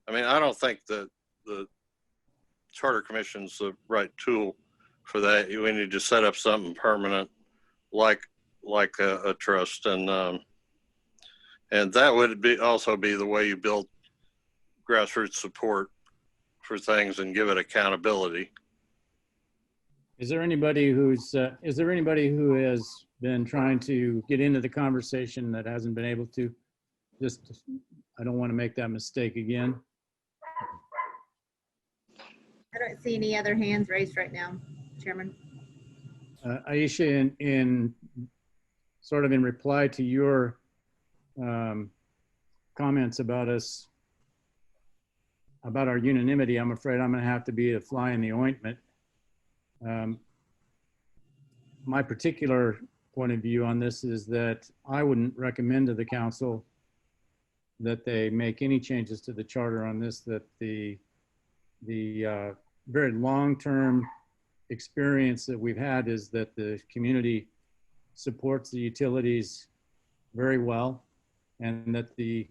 I mean, I don't think that the Charter Commission's the right tool for that. We need to set up something permanent, like a trust, and that would also be the way you build grassroots support for things and give it accountability. Is there anybody who has been trying to get into the conversation that hasn't been able to? I don't want to make that mistake again. I don't see any other hands raised right now, Chairman. Aisha, in sort of in reply to your comments about our unanimity, I'm afraid I'm going to have to be a fly in the ointment. My particular point of view on this is that I wouldn't recommend to the council that they make any changes to the charter on this, that the very long-term experience that we've had is that the community supports the utilities very well, and that the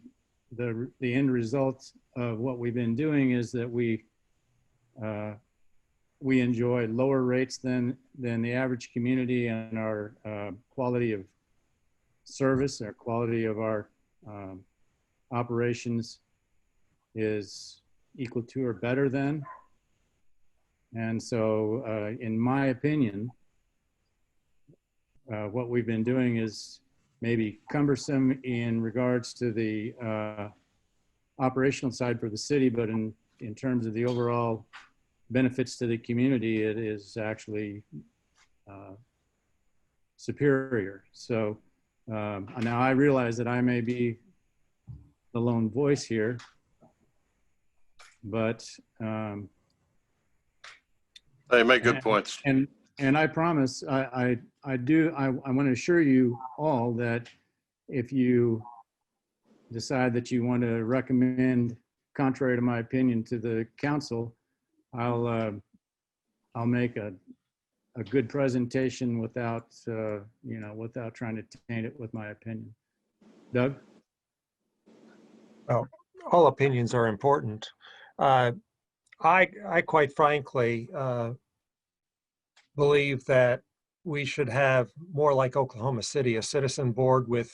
end result of what we've been doing is that we enjoy lower rates than the average community, and our quality of service, our quality of our operations is equal to or better than. And so in my opinion, what we've been doing is maybe cumbersome in regards to the operational side for the city, but in terms of the overall benefits to the community, it is actually superior. So now I realize that I may be the lone voice here, but They make good points. And I promise, I want to assure you all that if you decide that you want to recommend, contrary to my opinion, to the council, I'll make a good presentation without, without trying to taint it with my opinion. Doug? Well, all opinions are important. I quite frankly believe that we should have more like Oklahoma City, a citizen board with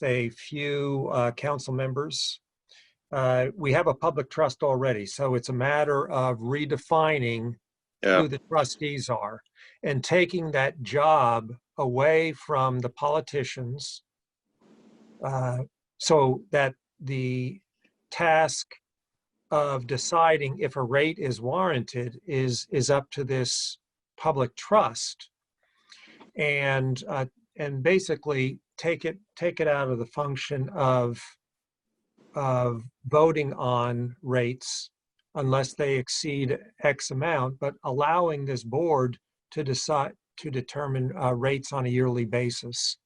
a few council members. We have a public trust already, so it's a matter of redefining who the trustees are and taking that job away from the politicians, so that the task of deciding if a rate is warranted is up to this public trust, and basically take it out of the function of voting on rates unless they exceed X amount, but allowing this board to decide to determine rates on a yearly basis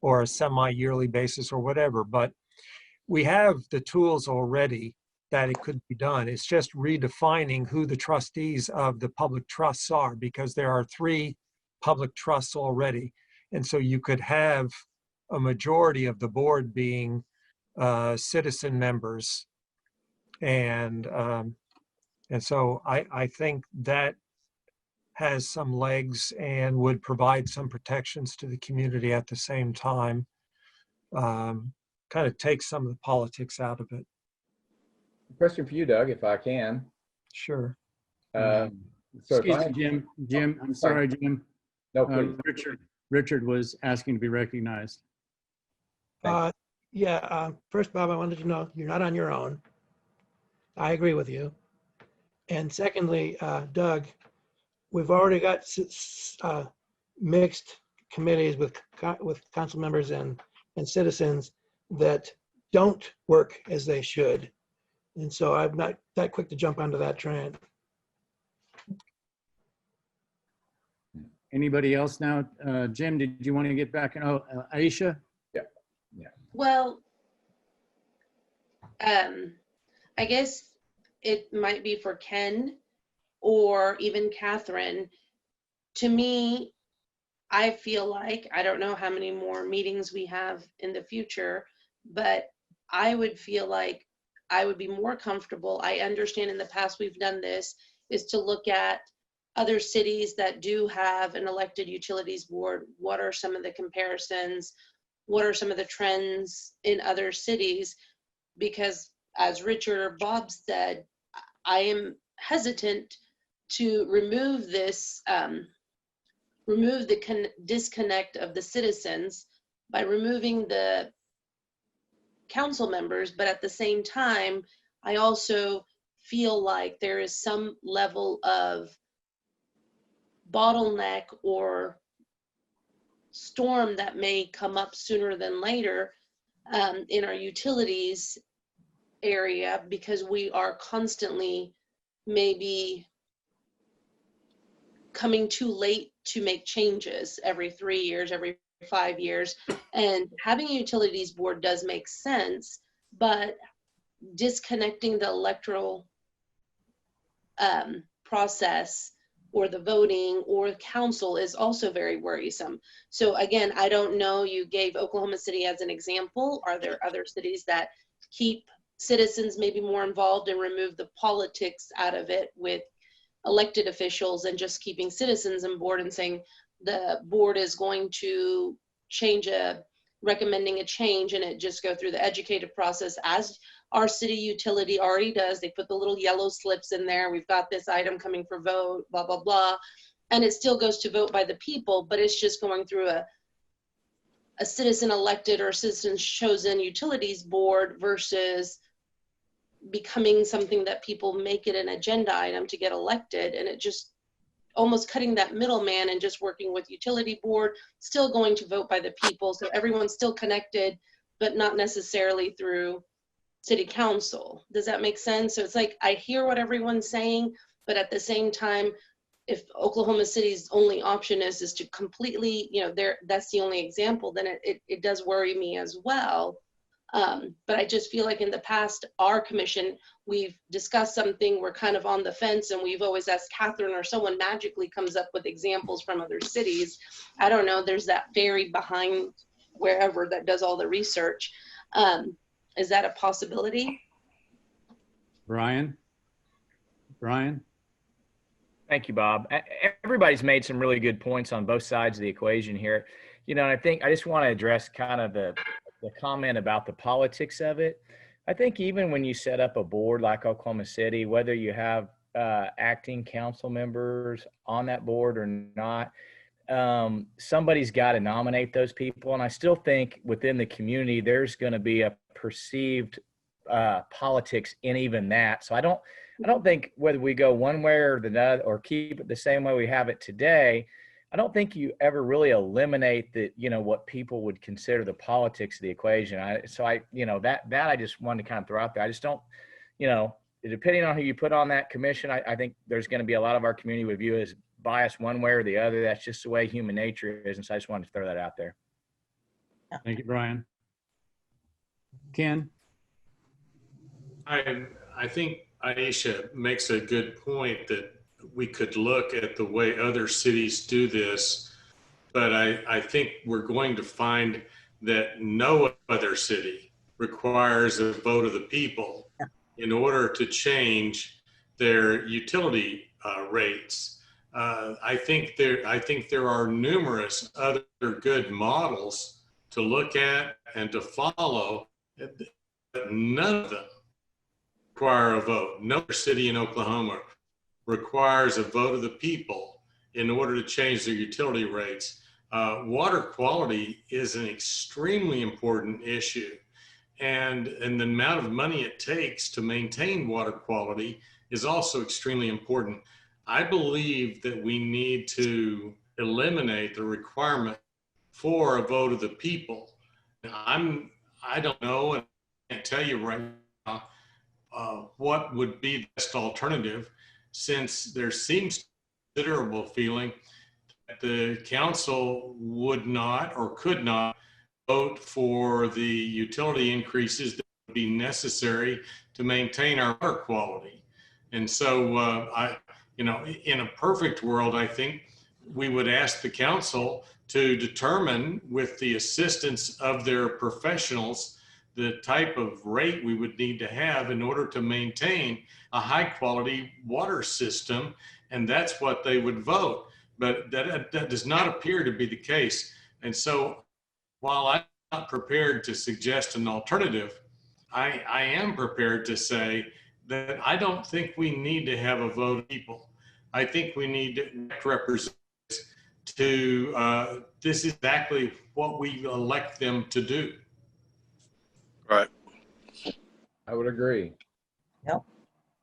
or a semi-yearly basis or whatever. But we have the tools already that it could be done. It's just redefining who the trustees of the public trusts are, because there are 3 public trusts already. And so you could have a majority of the board being citizen members. And so I think that has some legs and would provide some protections to the community at the same time. Kind of take some of the politics out of it. Question for you, Doug, if I can. Sure. So Excuse me, Jim, I'm sorry, Jim. No, please. Richard was asking to be recognized. First, Bob, I wanted to know you're not on your own. I agree with you. And secondly, Doug, we've already got mixed committees with council members and citizens that don't work as they should. And so I'm not that quick to jump onto that trend. Anybody else now? Jim, did you want to get back? Aisha? Yeah. Well, I guess it might be for Ken or even Catherine. To me, I feel like, I don't know how many more meetings we have in the future, but I would feel like I would be more comfortable. I understand in the past we've done this, is to look at other cities that do have an elected utilities board. What are some of the comparisons? What are some of the trends in other cities? Because as Richard or Bob said, I am hesitant to remove this, remove the disconnect of the citizens by removing the council members, but at the same time, I also feel like there is some level of bottleneck or storm that may come up sooner than later in our utilities area, because we are constantly maybe coming too late to make changes every 3 years, every 5 years. And having a utilities board does make sense, but disconnecting the electoral process or the voting or council is also very worrisome. So again, I don't know, you gave Oklahoma City as an example. Are there other cities that keep citizens maybe more involved and remove the politics out of it with elected officials and just keeping citizens on board and saying the board is going to recommending a change, and it just go through the educative process as our city utility already does. They put the little yellow slips in there. We've got this item coming for vote, blah, blah, blah. And it still goes to vote by the people, but it's just going through a citizen elected or citizen chosen utilities board versus becoming something that people make it an agenda item to get elected, and it just almost cutting that middleman and just working with utility board, still going to vote by the people. So everyone's still connected, but not necessarily through city council. Does that make sense? So it's like, I hear what everyone's saying, but at the same time, if Oklahoma City's only option is to completely, you know, that's the only example, then it does worry me as well. But I just feel like in the past, our commission, we've discussed something, we're kind of on the fence, and we've always asked Catherine or someone magically comes up with examples from other cities. I don't know, there's that fairy behind wherever that does all the research. Is that a possibility? Brian? Thank you, Bob. Everybody's made some really good points on both sides of the equation here. You know, and I think I just want to address kind of the comment about the politics of it. I think even when you set up a board like Oklahoma City, whether you have acting council members on that board or not, somebody's got to nominate those people. And I still think within the community, there's going to be a perceived politics in even that. So I don't think whether we go one way or the other or keep it the same way we have it today, I don't think you ever really eliminate the, you know, what people would consider the politics of the equation. You know, that I just wanted to kind of throw out there. I just don't, you know, depending on who you put on that commission, I think there's going to be a lot of our community would view as biased one way or the other. That's just the way human nature is. And so I just wanted to throw that out there. Thank you, Brian. Ken? I think Aisha makes a good point that we could look at the way other cities do this, but I think we're going to find that no other city requires a vote of the people in order to change their utility rates. I think there are numerous other good models to look at and to follow, but none of them require a vote. No other city in Oklahoma requires a vote of the people in order to change their utility rates. Water quality is an extremely important issue, and the amount of money it takes to maintain water quality is also extremely important. I believe that we need to eliminate the requirement for a vote of the people. I don't know, and I can't tell you right now what would be the best alternative, since there seems considerable feeling that the council would not or could not vote for the utility increases that would be necessary to maintain our water quality. And so you know, in a perfect world, I think we would ask the council to determine, with the assistance of their professionals, the type of rate we would need to have in order to maintain a high quality water system. And that's what they would vote. But that does not appear to be the case. And so while I'm not prepared to suggest an alternative, I am prepared to say that I don't think we need to have a vote of people. I think we need to represent to this is exactly what we elect them to do. Right. I would agree.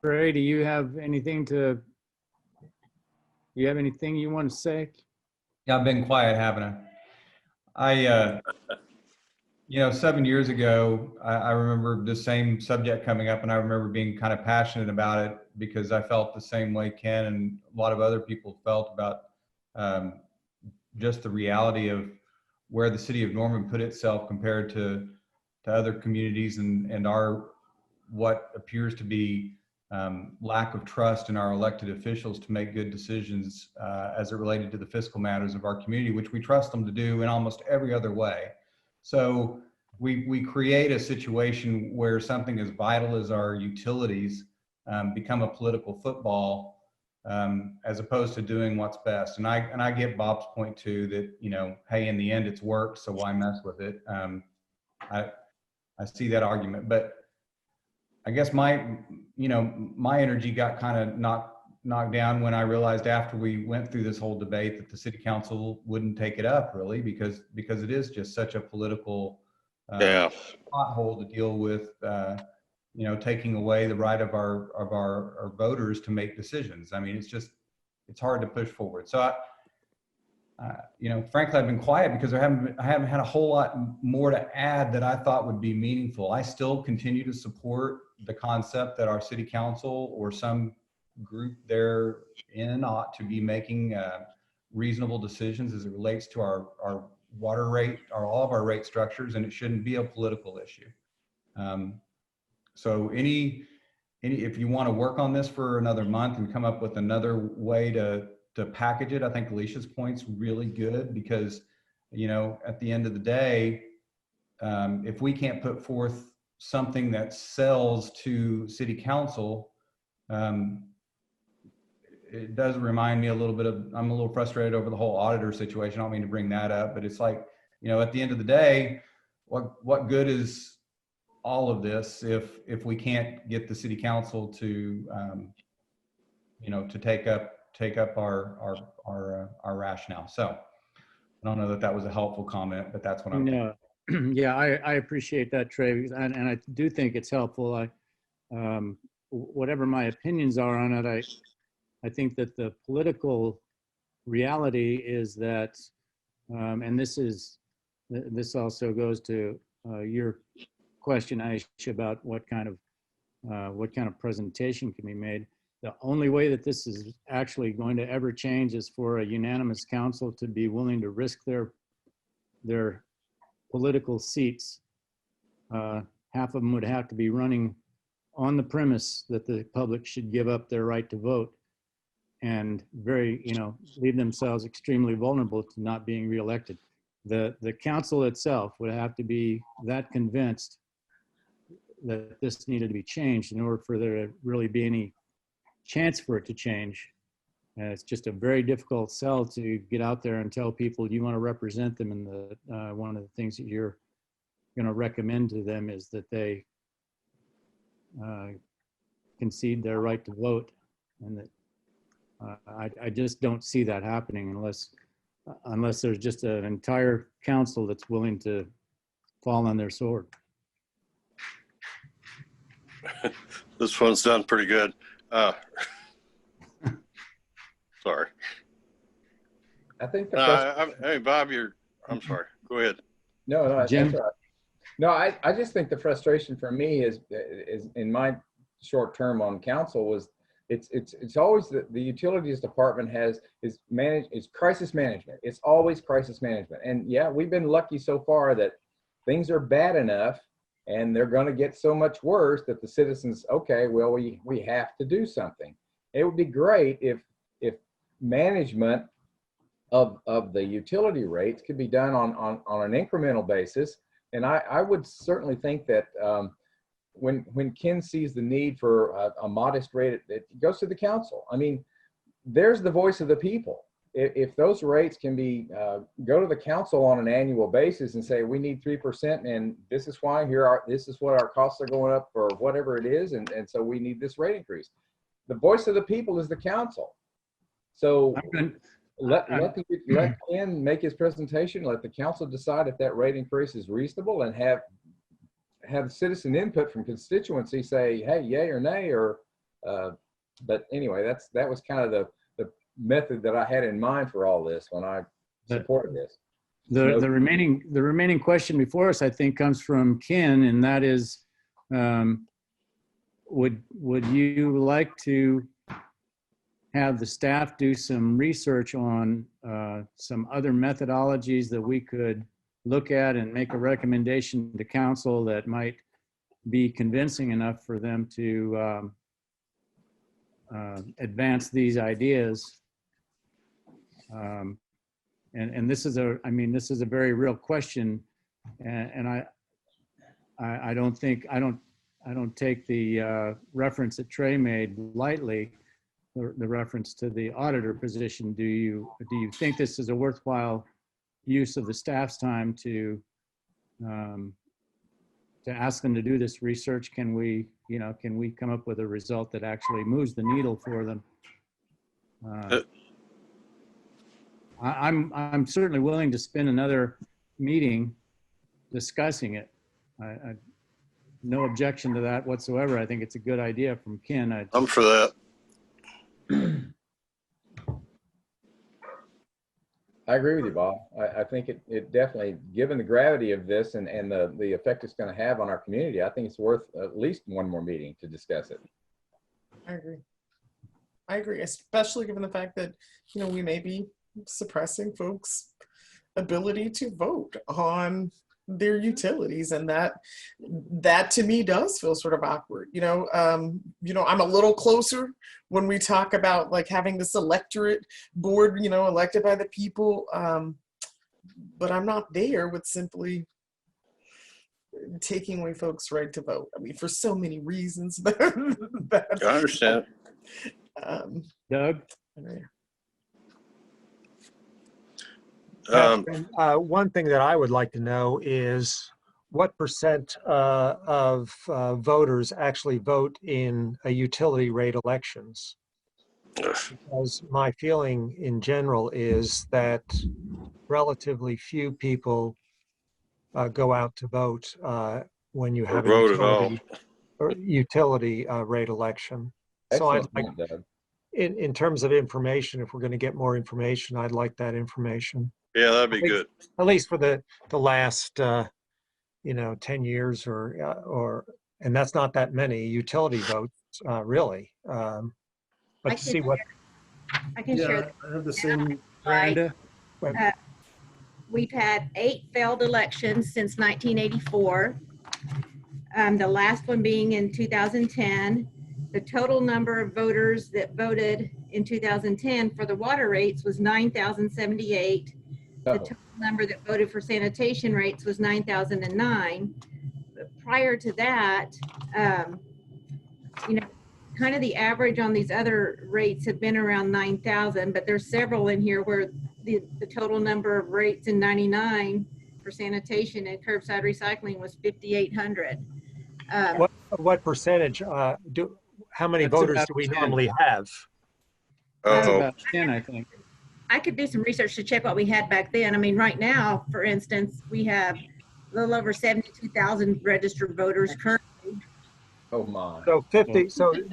Ray, do you have anything you want to say? Yeah, I've been quiet, haven't I? You know, 7 years ago, I remember the same subject coming up, and I remember being kind of passionate about it because I felt the same way Ken and a lot of other people felt about just the reality of where the city of Norman put itself compared to other communities and our what appears to be lack of trust in our elected officials to make good decisions as it related to the fiscal matters of our community, which we trust them to do in almost every other way. So we create a situation where something as vital as our utilities become a political football as opposed to doing what's best. And I get Bob's point too, that, you know, hey, in the end it's worked, so why mess with it? I see that argument, but I guess my energy got kind of knocked down when I realized after we went through this whole debate that the city council wouldn't take it up, really, because it is just such a political pothole to deal with you know, taking away the right of our voters to make decisions. I mean, it's hard to push forward. So you know, frankly, I've been quiet because I haven't had a whole lot more to add that I thought would be meaningful. I still continue to support the concept that our city council or some group therein ought to be making reasonable decisions as it relates to our water rate, all of our rate structures, and it shouldn't be a political issue. So if you want to work on this for another month and come up with another way to package it, I think Alicia's point's really good because, you know, at the end of the day, if we can't put forth something that sells to city council, it does remind me a little bit of, I'm a little frustrated over the whole auditor situation. I don't mean to bring that up, but it's like, you know, at the end of the day, what good is all of this if we can't get the city council to, you know, to take up our rationale. So I don't know that was a helpful comment, but that's what I'm thinking. Yeah, I appreciate that, Trey, and I do think it's helpful. Whatever my opinions are on it, I think that the political reality is that, and this also goes to your question, Aisha, about what kind of presentation can be made. The only way that this is actually going to ever change is for a unanimous council to be willing to risk their political seats. Half of them would have to be running on the premise that the public should give up their right to vote and leave themselves extremely vulnerable to not being reelected. The council itself would have to be that convinced that this needed to be changed in order for there to really be any chance for it to change. It's just a very difficult sell to get out there and tell people you want to represent them, and one of the things that you're going to recommend to them is that they concede their right to vote, and that I just don't see that happening unless there's just an entire council that's willing to fall on their sword. This one's done pretty good. Sorry. I think hey, Bob, I'm sorry. Go ahead. No, Jim? that's right. No, I just think the frustration for me is in my short term on council was it's always the utilities department is crisis management. It's always crisis management. And yeah, we've been lucky so far that things are bad enough and they're going to get so much worse that the citizens, okay, well, we have to do something. It would be great if management of the utility rates could be done on an incremental basis. And I would certainly think that when Ken sees the need for a modest rate, it goes to the council. I mean, there's the voice of the people. If those rates can be go to the council on an annual basis and say we need 3% and this is why this is what our costs are going up or whatever it is, and so we need this rate increase. The voice of the people is the council. So let Ken make his presentation. Let the council decide if that rate increase is reasonable, and have citizen input from constituency say, hey, yay or nay, or. But anyway, that was kind of the method that I had in mind for all this when I supported this. The remaining question before us, I think, comes from Ken, and that is, would you like to have the staff do some research on some other methodologies that we could look at and make a recommendation to council that might be convincing enough for them to advance these ideas? And this is a very real question, and I don't take the reference that Trey made lightly, the reference to the auditor position. Do you think this is a worthwhile use of the staff's time to ask them to do this research? Can we come up with a result that actually moves the needle for them? I'm certainly willing to spend another meeting discussing it. no objection to that whatsoever. I think it's a good idea from Ken. I'm for that. I agree with you, Bob. I think it definitely, given the gravity of this and the effect it's going to have on our community, I think it's worth at least one more meeting to discuss it. I agree, especially given the fact that, you know, we may be suppressing folks' ability to vote on their utilities, and that to me does feel sort of awkward. I'm a little closer when we talk about like having this electorate board, elected by the people, but I'm not there with simply taking away folks' right to vote. I mean, for so many reasons. I understand. Doug? One thing that I would like to know is what percent of voters actually vote in a utility rate elections? Because my feeling in general is that relatively few people go out to vote when you have a utility rate election. Excellent So I'd point, Doug. in terms of information, if we're going to get more information, I'd like that information. Yeah, that'd be good. At least for the last 10 years and that's not that many utility votes really. But to see what I can share. Yeah, I have the same. Brenda? We've had 8 failed elections since 1984. The last one being in 2010. The total number of voters that voted in 2010 for the water rates was 9,078. The total number that voted for sanitation rates was 9,009. But prior to that, kind of the average on these other rates have been around 9,000, but there's several in here where the total number of rates in 99 for sanitation and curbside recycling was 5,800. what percentage how many voters do we normally have? That's about 10, I think. I could do some research to check what we had back then. I mean, right now, for instance, we have a little over 72,000 registered voters currently. Oh my. So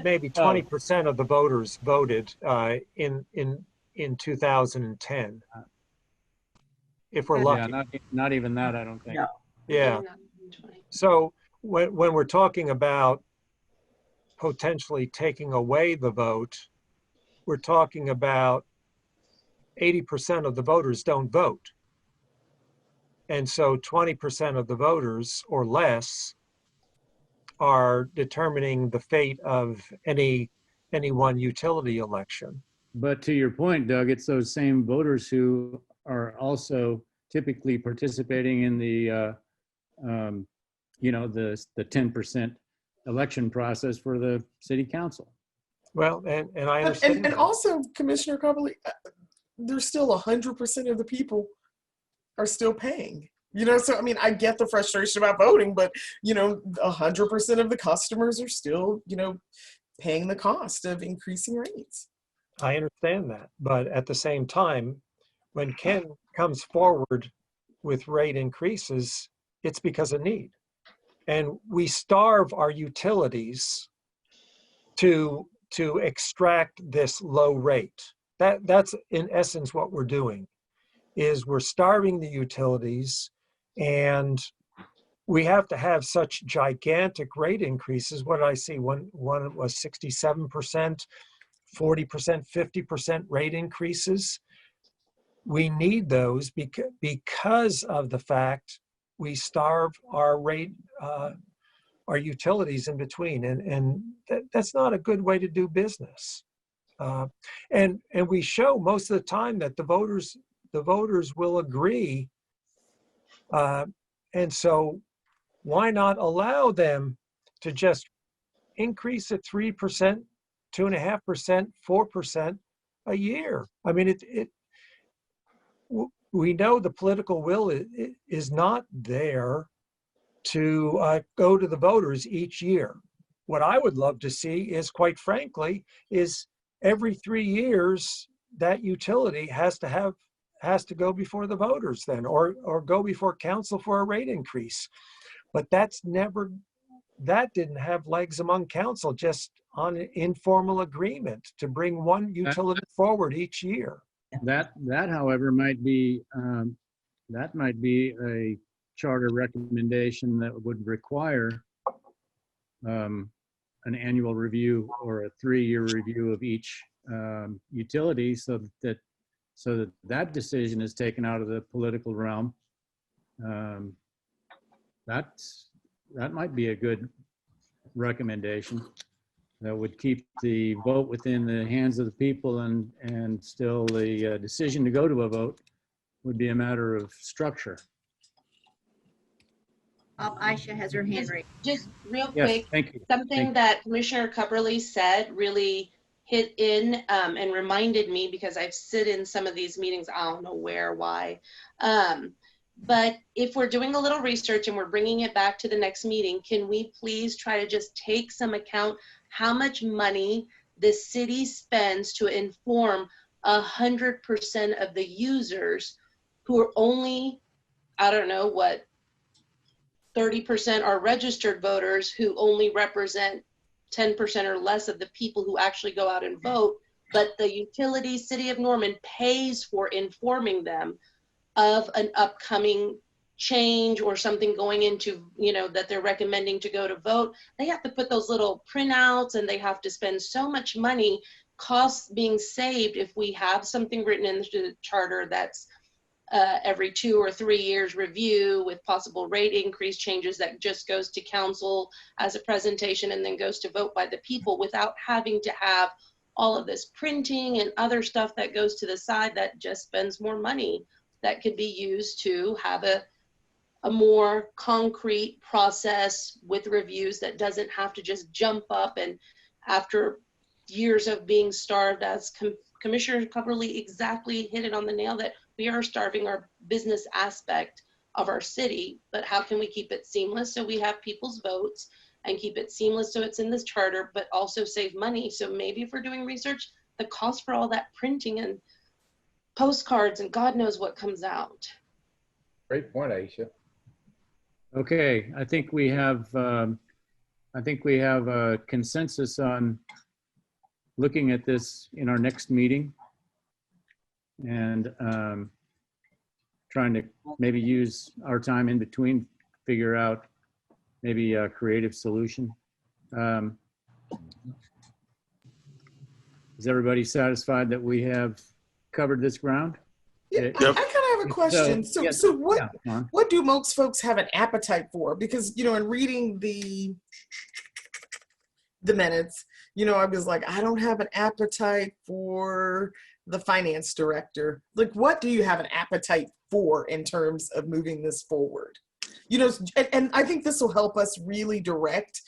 maybe 20% of the voters voted in 2010. If we're lucky. Yeah, not even that, I don't think. No. Yeah. So when we're talking about potentially taking away the vote, we're talking about 80% of the voters don't vote. And so 20% of the voters or less are determining the fate of any one utility election. But to your point, Doug, it's those same voters who are also typically participating in the 10% election process for the city council. Well, and I understand. And also, Commissioner Cobley, there's still 100% of the people are still paying. So I mean, I get the frustration about voting, but 100% of the customers are still, paying the cost of increasing rates. I understand that, but at the same time, when Ken comes forward with rate increases, it's because of need. And we starve our utilities to extract this low rate. That's in essence what we're doing, is we're starving the utilities, and we have to have such gigantic rate increases. What did I see? One was 67%, 40%, 50% rate increases. We need those because of the fact we starve our our utilities in between, and that's not a good way to do business. And we show most of the time that the voters will agree, and so why not allow them to just increase at 3%, 2.5%, 4% a year? I mean, we know the political will is not there to go to the voters each year. What I would love to see is, quite frankly, is every 3 years that utility has to go before the voters then, or go before council for a rate increase. But that's never that didn't have legs among council, just on an informal agreement to bring one utility forward each year. That, however, might be a charter recommendation that would require an annual review or a 3-year review of each utility, so that decision is taken out of the political realm. That might be a good recommendation that would keep the vote within the hands of the people, and still the decision to go to a vote would be a matter of structure. Aisha has her hand raised. Just real Yes, quick, thank you. something that Commissioner Cupperly said really hit in and reminded me, because I've sit in some of these meetings, I don't know where, why. But if we're doing a little research and we're bringing it back to the next meeting, can we please try to just take some account how much money the city spends to inform 100% of the users who are only, I don't know what, 30% are registered voters who only represent 10% or less of the people who actually go out and vote, but the utility city of Norman pays for informing them of an upcoming change or something going into, that they're recommending to go to vote. They have to put those little printouts, and they have to spend so much money, costs being saved if we have something written in the charter that's every 2 or 3 years review with possible rate increase changes that just goes to council as a presentation and then goes to vote by the people, without having to have all of this printing and other stuff that goes to the side that just spends more money that could be used to have a more concrete process with reviews that doesn't have to just jump up and after years of being starved, as Commissioner Cupperly exactly hit it on the nail, that we are starving our business aspect of our city, but how can we keep it seamless so we have people's votes and keep it seamless so it's in this charter, but also save money? So maybe if we're doing research, the cost for all that printing and postcards and God knows what comes out. Great point, Aisha. Okay, I think we have a consensus on looking at this in our next meeting, and trying to maybe use our time in between, figure out maybe a creative solution. Is everybody satisfied that we have covered this ground? Yeah, I kind of have a question. So what do most folks have an appetite for? Because, in reading the minutes, I was like, I don't have an appetite for the finance director. Like, what do you have an appetite for in terms of moving this forward? And I think this will help us really direct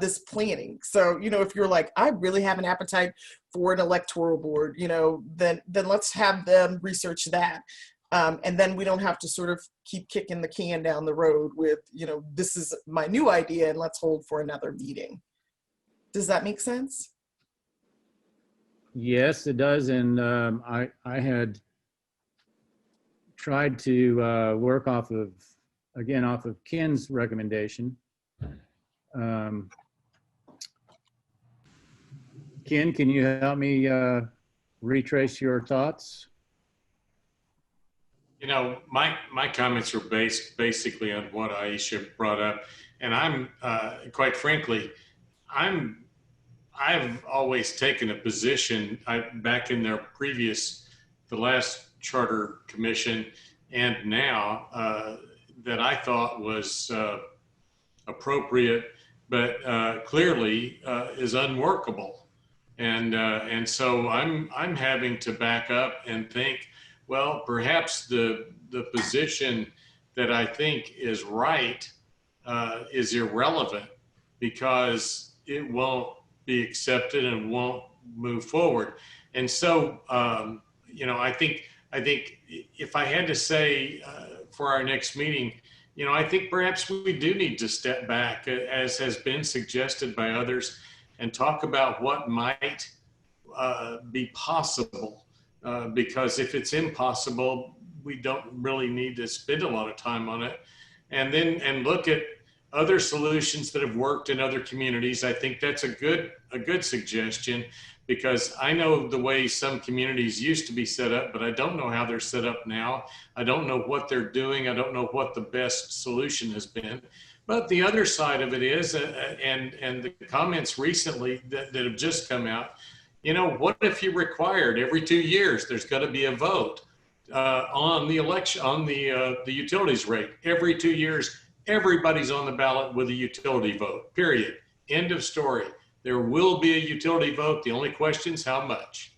this planning. So, if you're like, I really have an appetite for an electoral board, then let's have them research that. And then we don't have to sort of keep kicking the can down the road with, this is my new idea and let's hold for another meeting. Does that make sense? Yes, it does. And I had tried to work off of Ken's recommendation. Ken, can you help me retrace your thoughts? My comments are based basically on what Aisha brought up, and I'm quite frankly, I've always taken a position back in the last charter commission, and now that I thought was appropriate, but clearly is unworkable, and so I'm having to back up and think, well, perhaps the position that I think is right is irrelevant because it won't be accepted and won't move forward. And so, I think if I had to say for our next meeting, I think perhaps we do need to step back, as has been suggested by others, and talk about what might be possible. Because if it's impossible, we don't really need to spend a lot of time on it. And look at other solutions that have worked in other communities. I think that's a good suggestion, because I know the way some communities used to be set up, but I don't know how they're set up now. I don't know what they're doing. I don't know what the best solution has been. But the other side of it is, and the comments recently that have just come out, you know, what if you required every 2 years there's got to be a vote on the election, on the utilities rate? Every 2 years, everybody's on the ballot with a utility vote, period. End of story. There will be a utility vote. The only question is how much.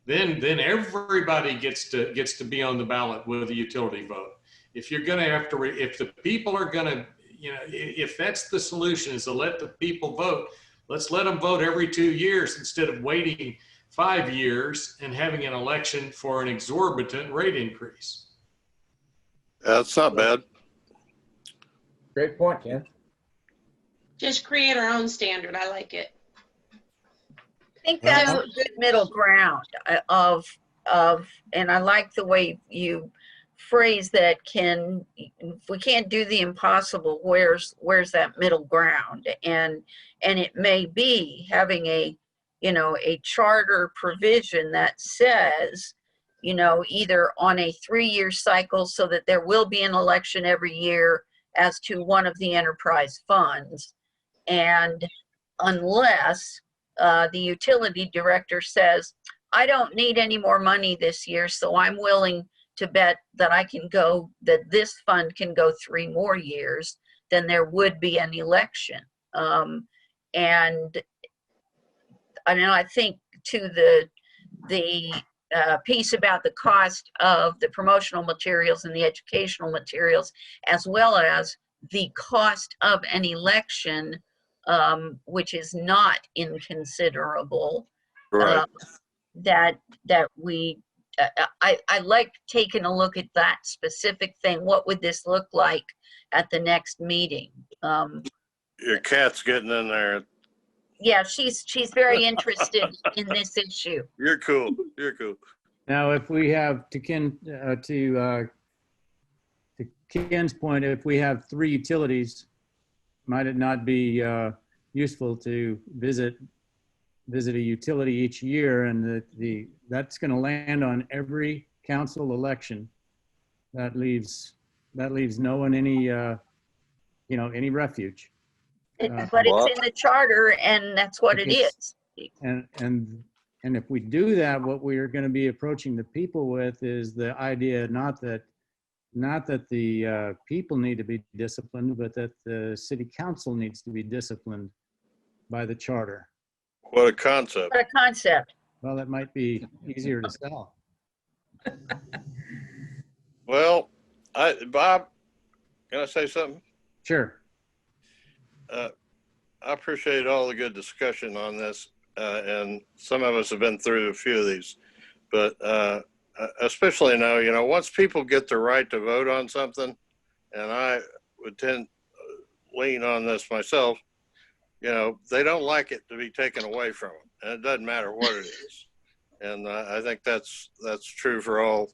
Then everybody gets to be on the ballot with a utility vote. If you're going to have to, if the people are going to, you know, if that's the solution, is to let the people vote, let's let them vote every 2 years instead of waiting 5 years and having an election for an exorbitant rate increase. That's not bad. Great point, Ken. Just create our own standard. I like it. I think that's a good middle ground of, and I like the way you phrase that. If we can't do the impossible, where's that middle ground? And it may be having a charter provision that says, you know, either on a 3-year cycle so that there will be an election every year as to one of the enterprise funds. And unless the utility director says, I don't need any more money this year, so I'm willing to bet that that this fund can go 3 more years, then there would be an election. And I mean, I think to the piece about the cost of the promotional materials and the educational materials, as well as the cost of an election, which is not inconsiderable. Right. That we, I like taking a look at that specific thing. What would this look like at the next meeting? Your cat's getting in there. Yeah, she's very interested in this issue. You're cool. You're cool. Now, if we have, to Ken's point, if we have 3 utilities, might it not be useful to visit a utility each year, and that's going to land on every council election. That leaves no one any any refuge. But it's in the charter, and that's what it is. And if we do that, what we are going to be approaching the people with is the idea not that the people need to be disciplined, but that the city council needs to be disciplined by the charter. What a concept. What a concept. Well, that might be easier to sell. Well, Bob, can I say something? Sure. I appreciate all the good discussion on this, and some of us have been through a few of these, but especially now, you know, once people get the right to vote on something, and I would tend to lean on this myself, you know, they don't like it to be taken away from them, and it doesn't matter what it is. And I think that's true for all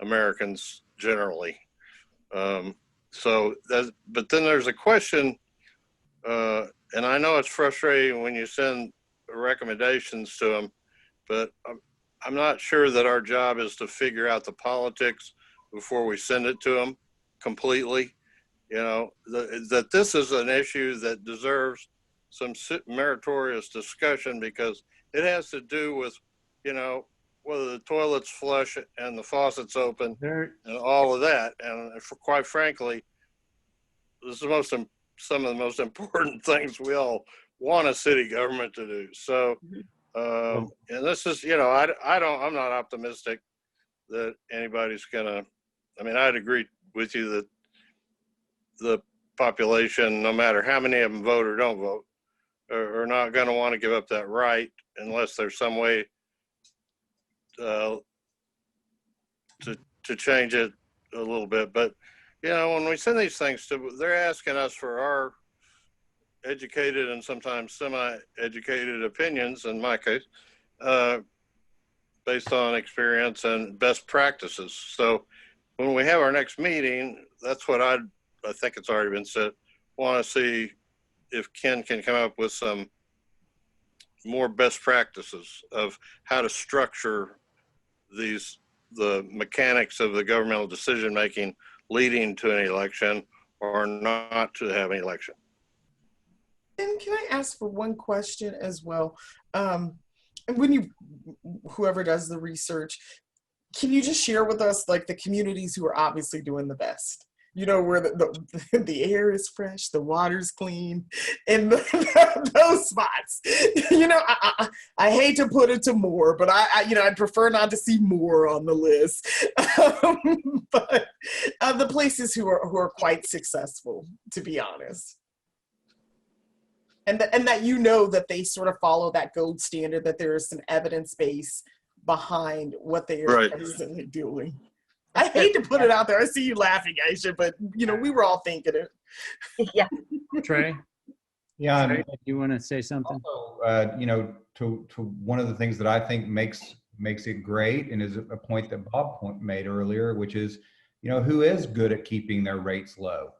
Americans generally. But then there's a question, and I know it's frustrating when you send recommendations to them, but I'm not sure that our job is to figure out the politics before we send it to them completely. You know, that this is an issue that deserves some meritorious discussion, because it has to do with, you know, whether the toilet's flush and the faucet's open and all of that. And quite frankly, this is some of the most important things we all want a city government to do. So, and this is, you know, I'm not optimistic that anybody's gonna, I mean, I'd agree with you that the population, no matter how many of them vote or don't vote, are not gonna want to give up that right unless there's some way to change it a little bit. But, you know, when we send these things they're asking us for our educated and sometimes semi-educated opinions, in my case, based on experience and best practices. So when we have our next meeting, that's what I think it's already been said. want to see if Ken can come up with some more best practices of how to structure the mechanics of the governmental decision making leading to an election or not to have an election. And can I ask for one question as well? And when whoever does the research, can you just share with us like the communities who are obviously doing the best? You know, where the air is fresh, the water's clean, and those spots. You know, I hate to put it to more, but I'd prefer not to see more on the list. But the places who are quite successful, to be honest. And that you know that they sort of follow that gold standard, that there is some evidence base behind what they are presently doing. I hate to put it out there. I see you laughing, Aisha, but you know, we were all thinking it. Yeah. Trey? Yeah. Trey, you want to say something? Also, you know, to one of the things that I think makes it great, and is a point that Bob made earlier, which is, you know, who is good at keeping their rates low?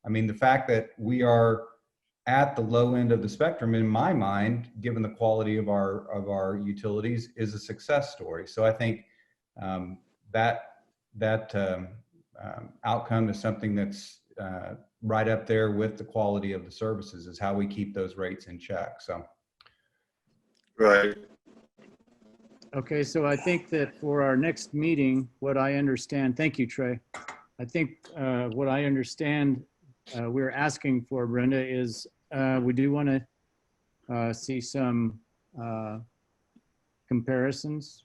I mean, the fact that we are at the low end of the spectrum, in my mind, given the quality of our utilities, is a success story. So I think that outcome is something that's right up there with the quality of the services, is how we keep those rates in check. So, right. Okay, so I think that for our next meeting, what I understand, thank you, Trey. I think what I understand we're asking for, Brenda, is we do want to see some comparisons.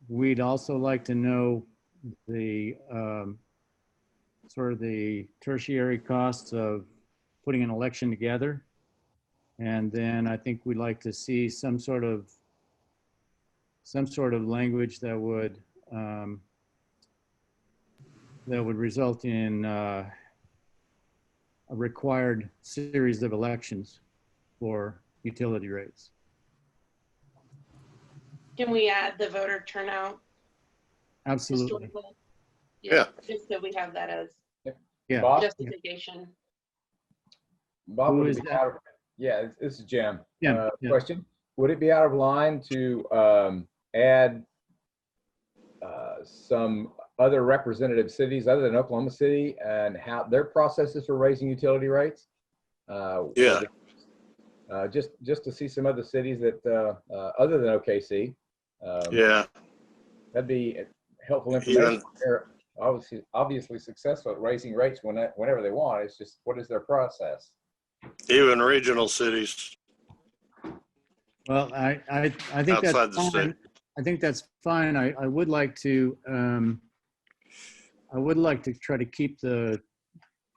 We'd also like to know the sort of the tertiary costs of putting an election together. And then I think we'd like to see some sort of language that would result in a required series of elections for utility rates. Can we add the voter turnout? Absolutely. Historical? Yeah. Just so we have that as Yeah. Bob, justification. Bob, Who would is it be that? out of, yeah, this is Jim. Yeah. Question: would it be out of line to add some other representative cities other than Oklahoma City and how their processes for raising utility rates? Yeah. Just to see some other cities that other than OKC. Yeah. That'd be helpful information. They're obviously successful at raising rates whenever they want. It's just, what is their process? Even regional cities. Well, I think outside that's the fine. state. I think that's fine. I would like to try to keep the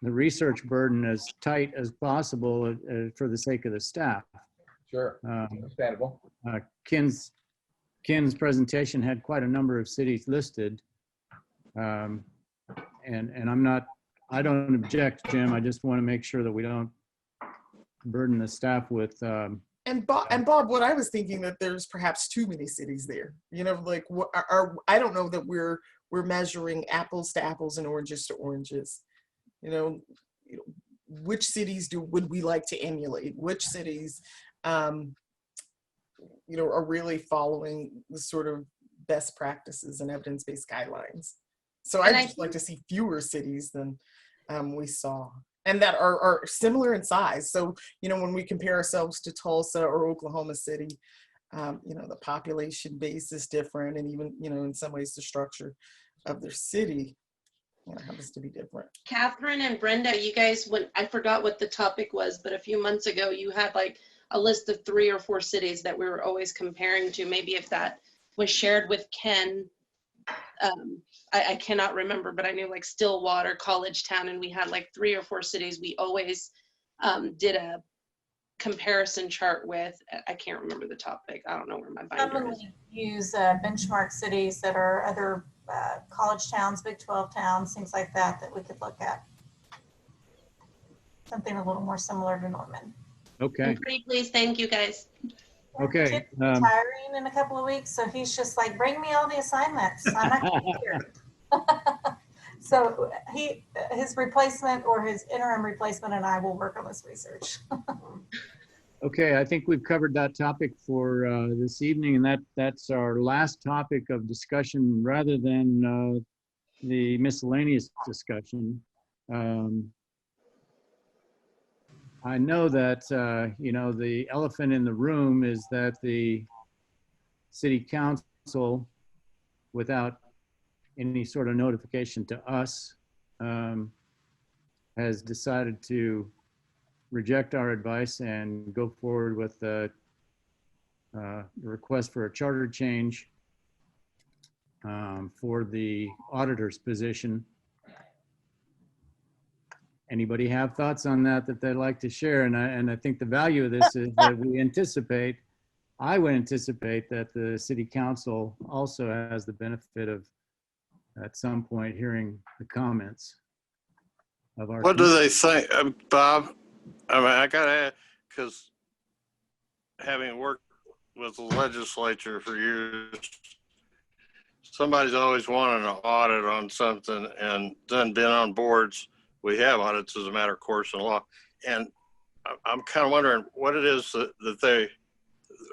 research burden as tight as possible for the sake of the staff. Sure, understandable. Ken's presentation had quite a number of cities listed, and I don't object, Jim. I just want to make sure that we don't burden the staff with. And Bob, what I was thinking, that there's perhaps too many cities there. You know, like I don't know that we're measuring apples to apples and oranges to oranges. You know, which cities would we like to emulate? Which cities, you know, are really following the sort of best practices and evidence-based guidelines. So I'd just like to see fewer cities than we saw, and that are similar in size. So, you know, when we compare ourselves to Tulsa or Oklahoma City, you know, the population base is different, and even, you know, in some ways the structure of their city, you know, happens to be different. Catherine and Brenda, you guys, I forgot what the topic was, but a few months ago you had like a list of 3 or 4 cities that we were always comparing to. Maybe if that was shared with Ken, I cannot remember, but I knew like Stillwater, College Town, and we had like 3 or 4 cities we always did a comparison chart with. I can't remember the topic. I don't know where my binder is. Use benchmark cities that are other college towns, Big 12 towns, things like that we could look at. Something a little more similar to Norman. Okay. I'm pretty pleased. Thank you, guys. Okay. Chip's retiring in a couple of weeks, so he's just like, bring me all the assignments. I'm not gonna be here. So his replacement or his interim replacement and I will work on this research. Okay, I think we've covered that topic for this evening, and that's our last topic of discussion rather than the miscellaneous discussion. I know that, the elephant in the room is that the city council, without any sort of notification to us, has decided to reject our advice and go forward with the request for a charter change for the auditor's position. Anybody have thoughts on that they'd like to share? And I think the value of this is that I would anticipate that the city council also has the benefit of at some point hearing the comments of our. What do they think, Bob? I mean, I gotta ask, because having worked with the legislature for years, somebody's always wanted an audit on something and then been on boards. We have audits as a matter of course in law. And I'm kind of wondering what it is that they,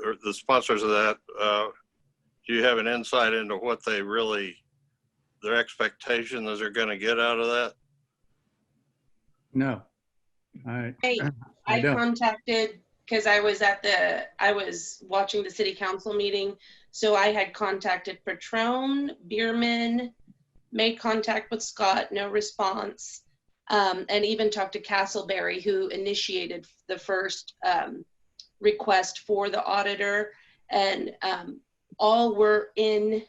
or the sponsors of that, do you have an insight into what they really, their expectation that they're going to get out of that? No, I I don't. contacted, because I was watching the city council meeting. So I had contacted Patron, Bierman, made contact with Scott, no response. And even talked to Castleberry, who initiated the first request for the auditor. And all were in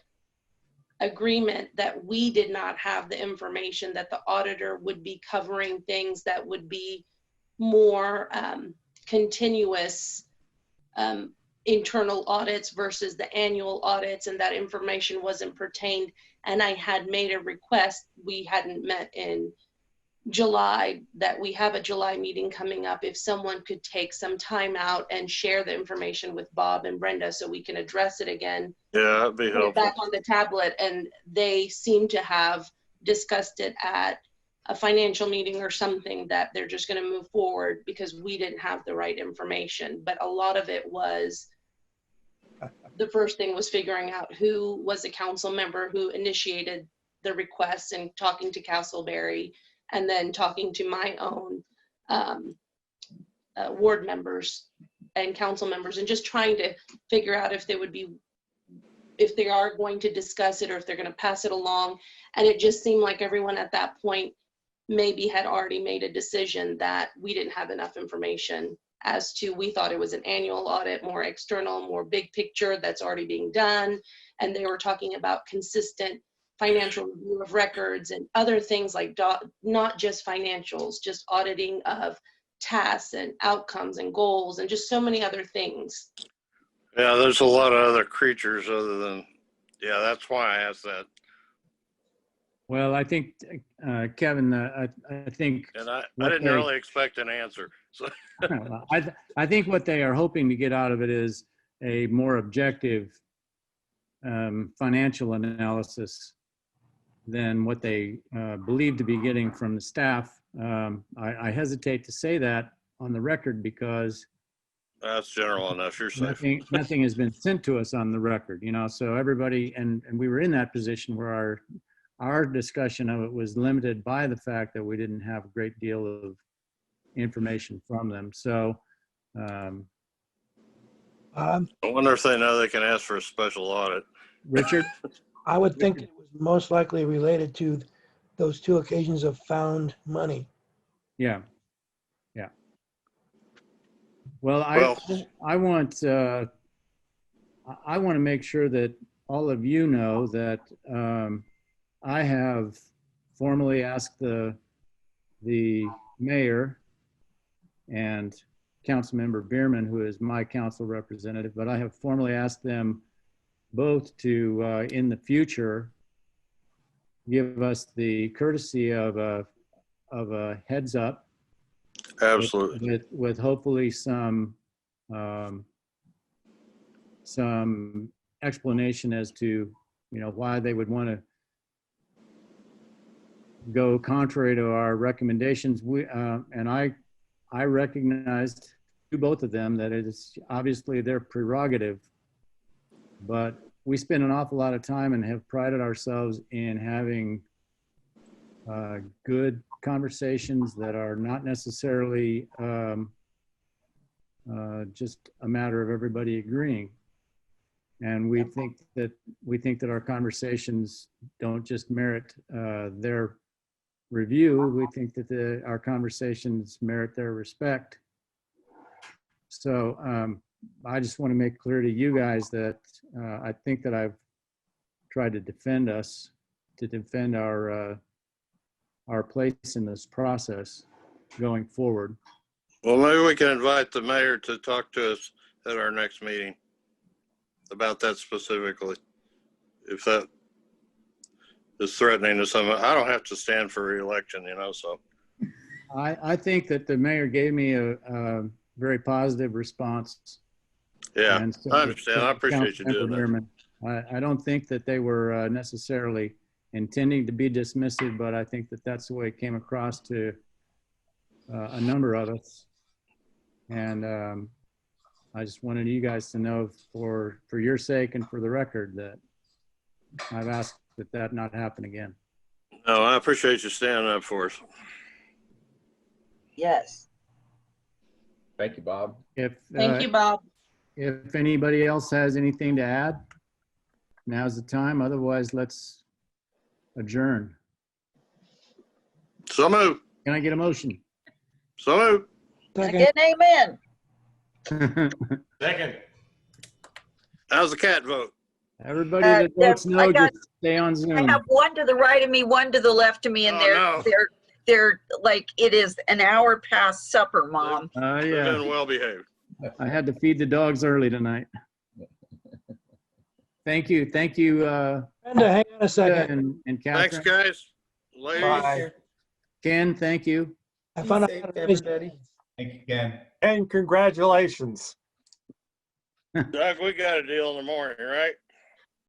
agreement that we did not have the information, that the auditor would be covering things that would be more continuous internal audits versus the annual audits, and that information wasn't pertained. And I had made a request, we hadn't met in July, that we have a July meeting coming up, if someone could take some time out and share the information with Bob and Brenda so we can address it again. Yeah, that'd be helpful. Back on the tablet, and they seem to have discussed it at a financial meeting or something, that they're just going to move forward because we didn't have the right information. But a lot of it was, the first thing was figuring out who was a council member who initiated the request, and talking to Castleberry, and then talking to my own ward members and council members, and just trying to figure out if they are going to discuss it or if they're going to pass it along. And it just seemed like everyone at that point maybe had already made a decision that we didn't have enough information as to, we thought it was an annual audit, more external, more big picture that's already being done. And they were talking about consistent financial review of records and other things like not just financials, just auditing of tasks and outcomes and goals and just so many other things. Yeah, there's a lot of other creatures other than, yeah, that's why I asked that. Well, I think, Kevin, I think. And I didn't really expect an answer. So I think what they are hoping to get out of it is a more objective financial analysis than what they believe to be getting from the staff. I hesitate to say that on the record because that's general enough. You're safe. Nothing has been sent to us on the record, so everybody, and we were in that position where our discussion of it was limited by the fact that we didn't have a great deal of information from them. So I wonder if they know they can ask for a special audit. Richard? I would think it was most likely related to those 2 occasions of found money. Yeah. Well, I want to make sure that all of you know that I have formally asked the mayor and Councilmember Bierman, who is my council representative, but I have formally asked them both to, in the future, give us the courtesy of a heads up. Absolutely. With hopefully some explanation as to, why they would want to go contrary to our recommendations. And I recognized to both of them that it is obviously their prerogative, but we spend an awful lot of time and have prided ourselves in having good conversations that are not necessarily just a matter of everybody agreeing. And we think that our conversations don't just merit their review. We think that our conversations merit their respect. So I just want to make clear to you guys that I think that I've tried to defend us, to defend our place in this process going forward. Well, maybe we can invite the mayor to talk to us at our next meeting about that specifically. If that is threatening to someone, I don't have to stand for re-election, you know, so. I think that the mayor gave me a very positive response. Yeah, And so I understand. I appreciate you doing that. I don't think that they were necessarily intending to be dismissive, but I think that that's the way it came across to a number of us. And I just wanted you guys to know, for your sake and for the record, that I've asked that not happen again. No, I appreciate you standing up for us. Yes. Thank you, Bob. Thank you, Bob. If anybody else has anything to add, now's the time. Otherwise, let's adjourn. So move. Can I get a motion? So move. Second, amen. Second. How's the cat vote? Everybody that votes no, just stay on Zoom. I have one to the right of me, one to the left of me, and they're like, it is an hour past supper, Mom. They're Yeah. doing well behaved. I had to feed the dogs early tonight. Thank you. Thank you. Brenda, hang on a second. And Catherine. Thanks, guys. Ladies. Bye. Ken, thank you. I found out Be how safe, to raise everybody. Thank you, Ken. And congratulations. Doug, we got a deal in the morning, right?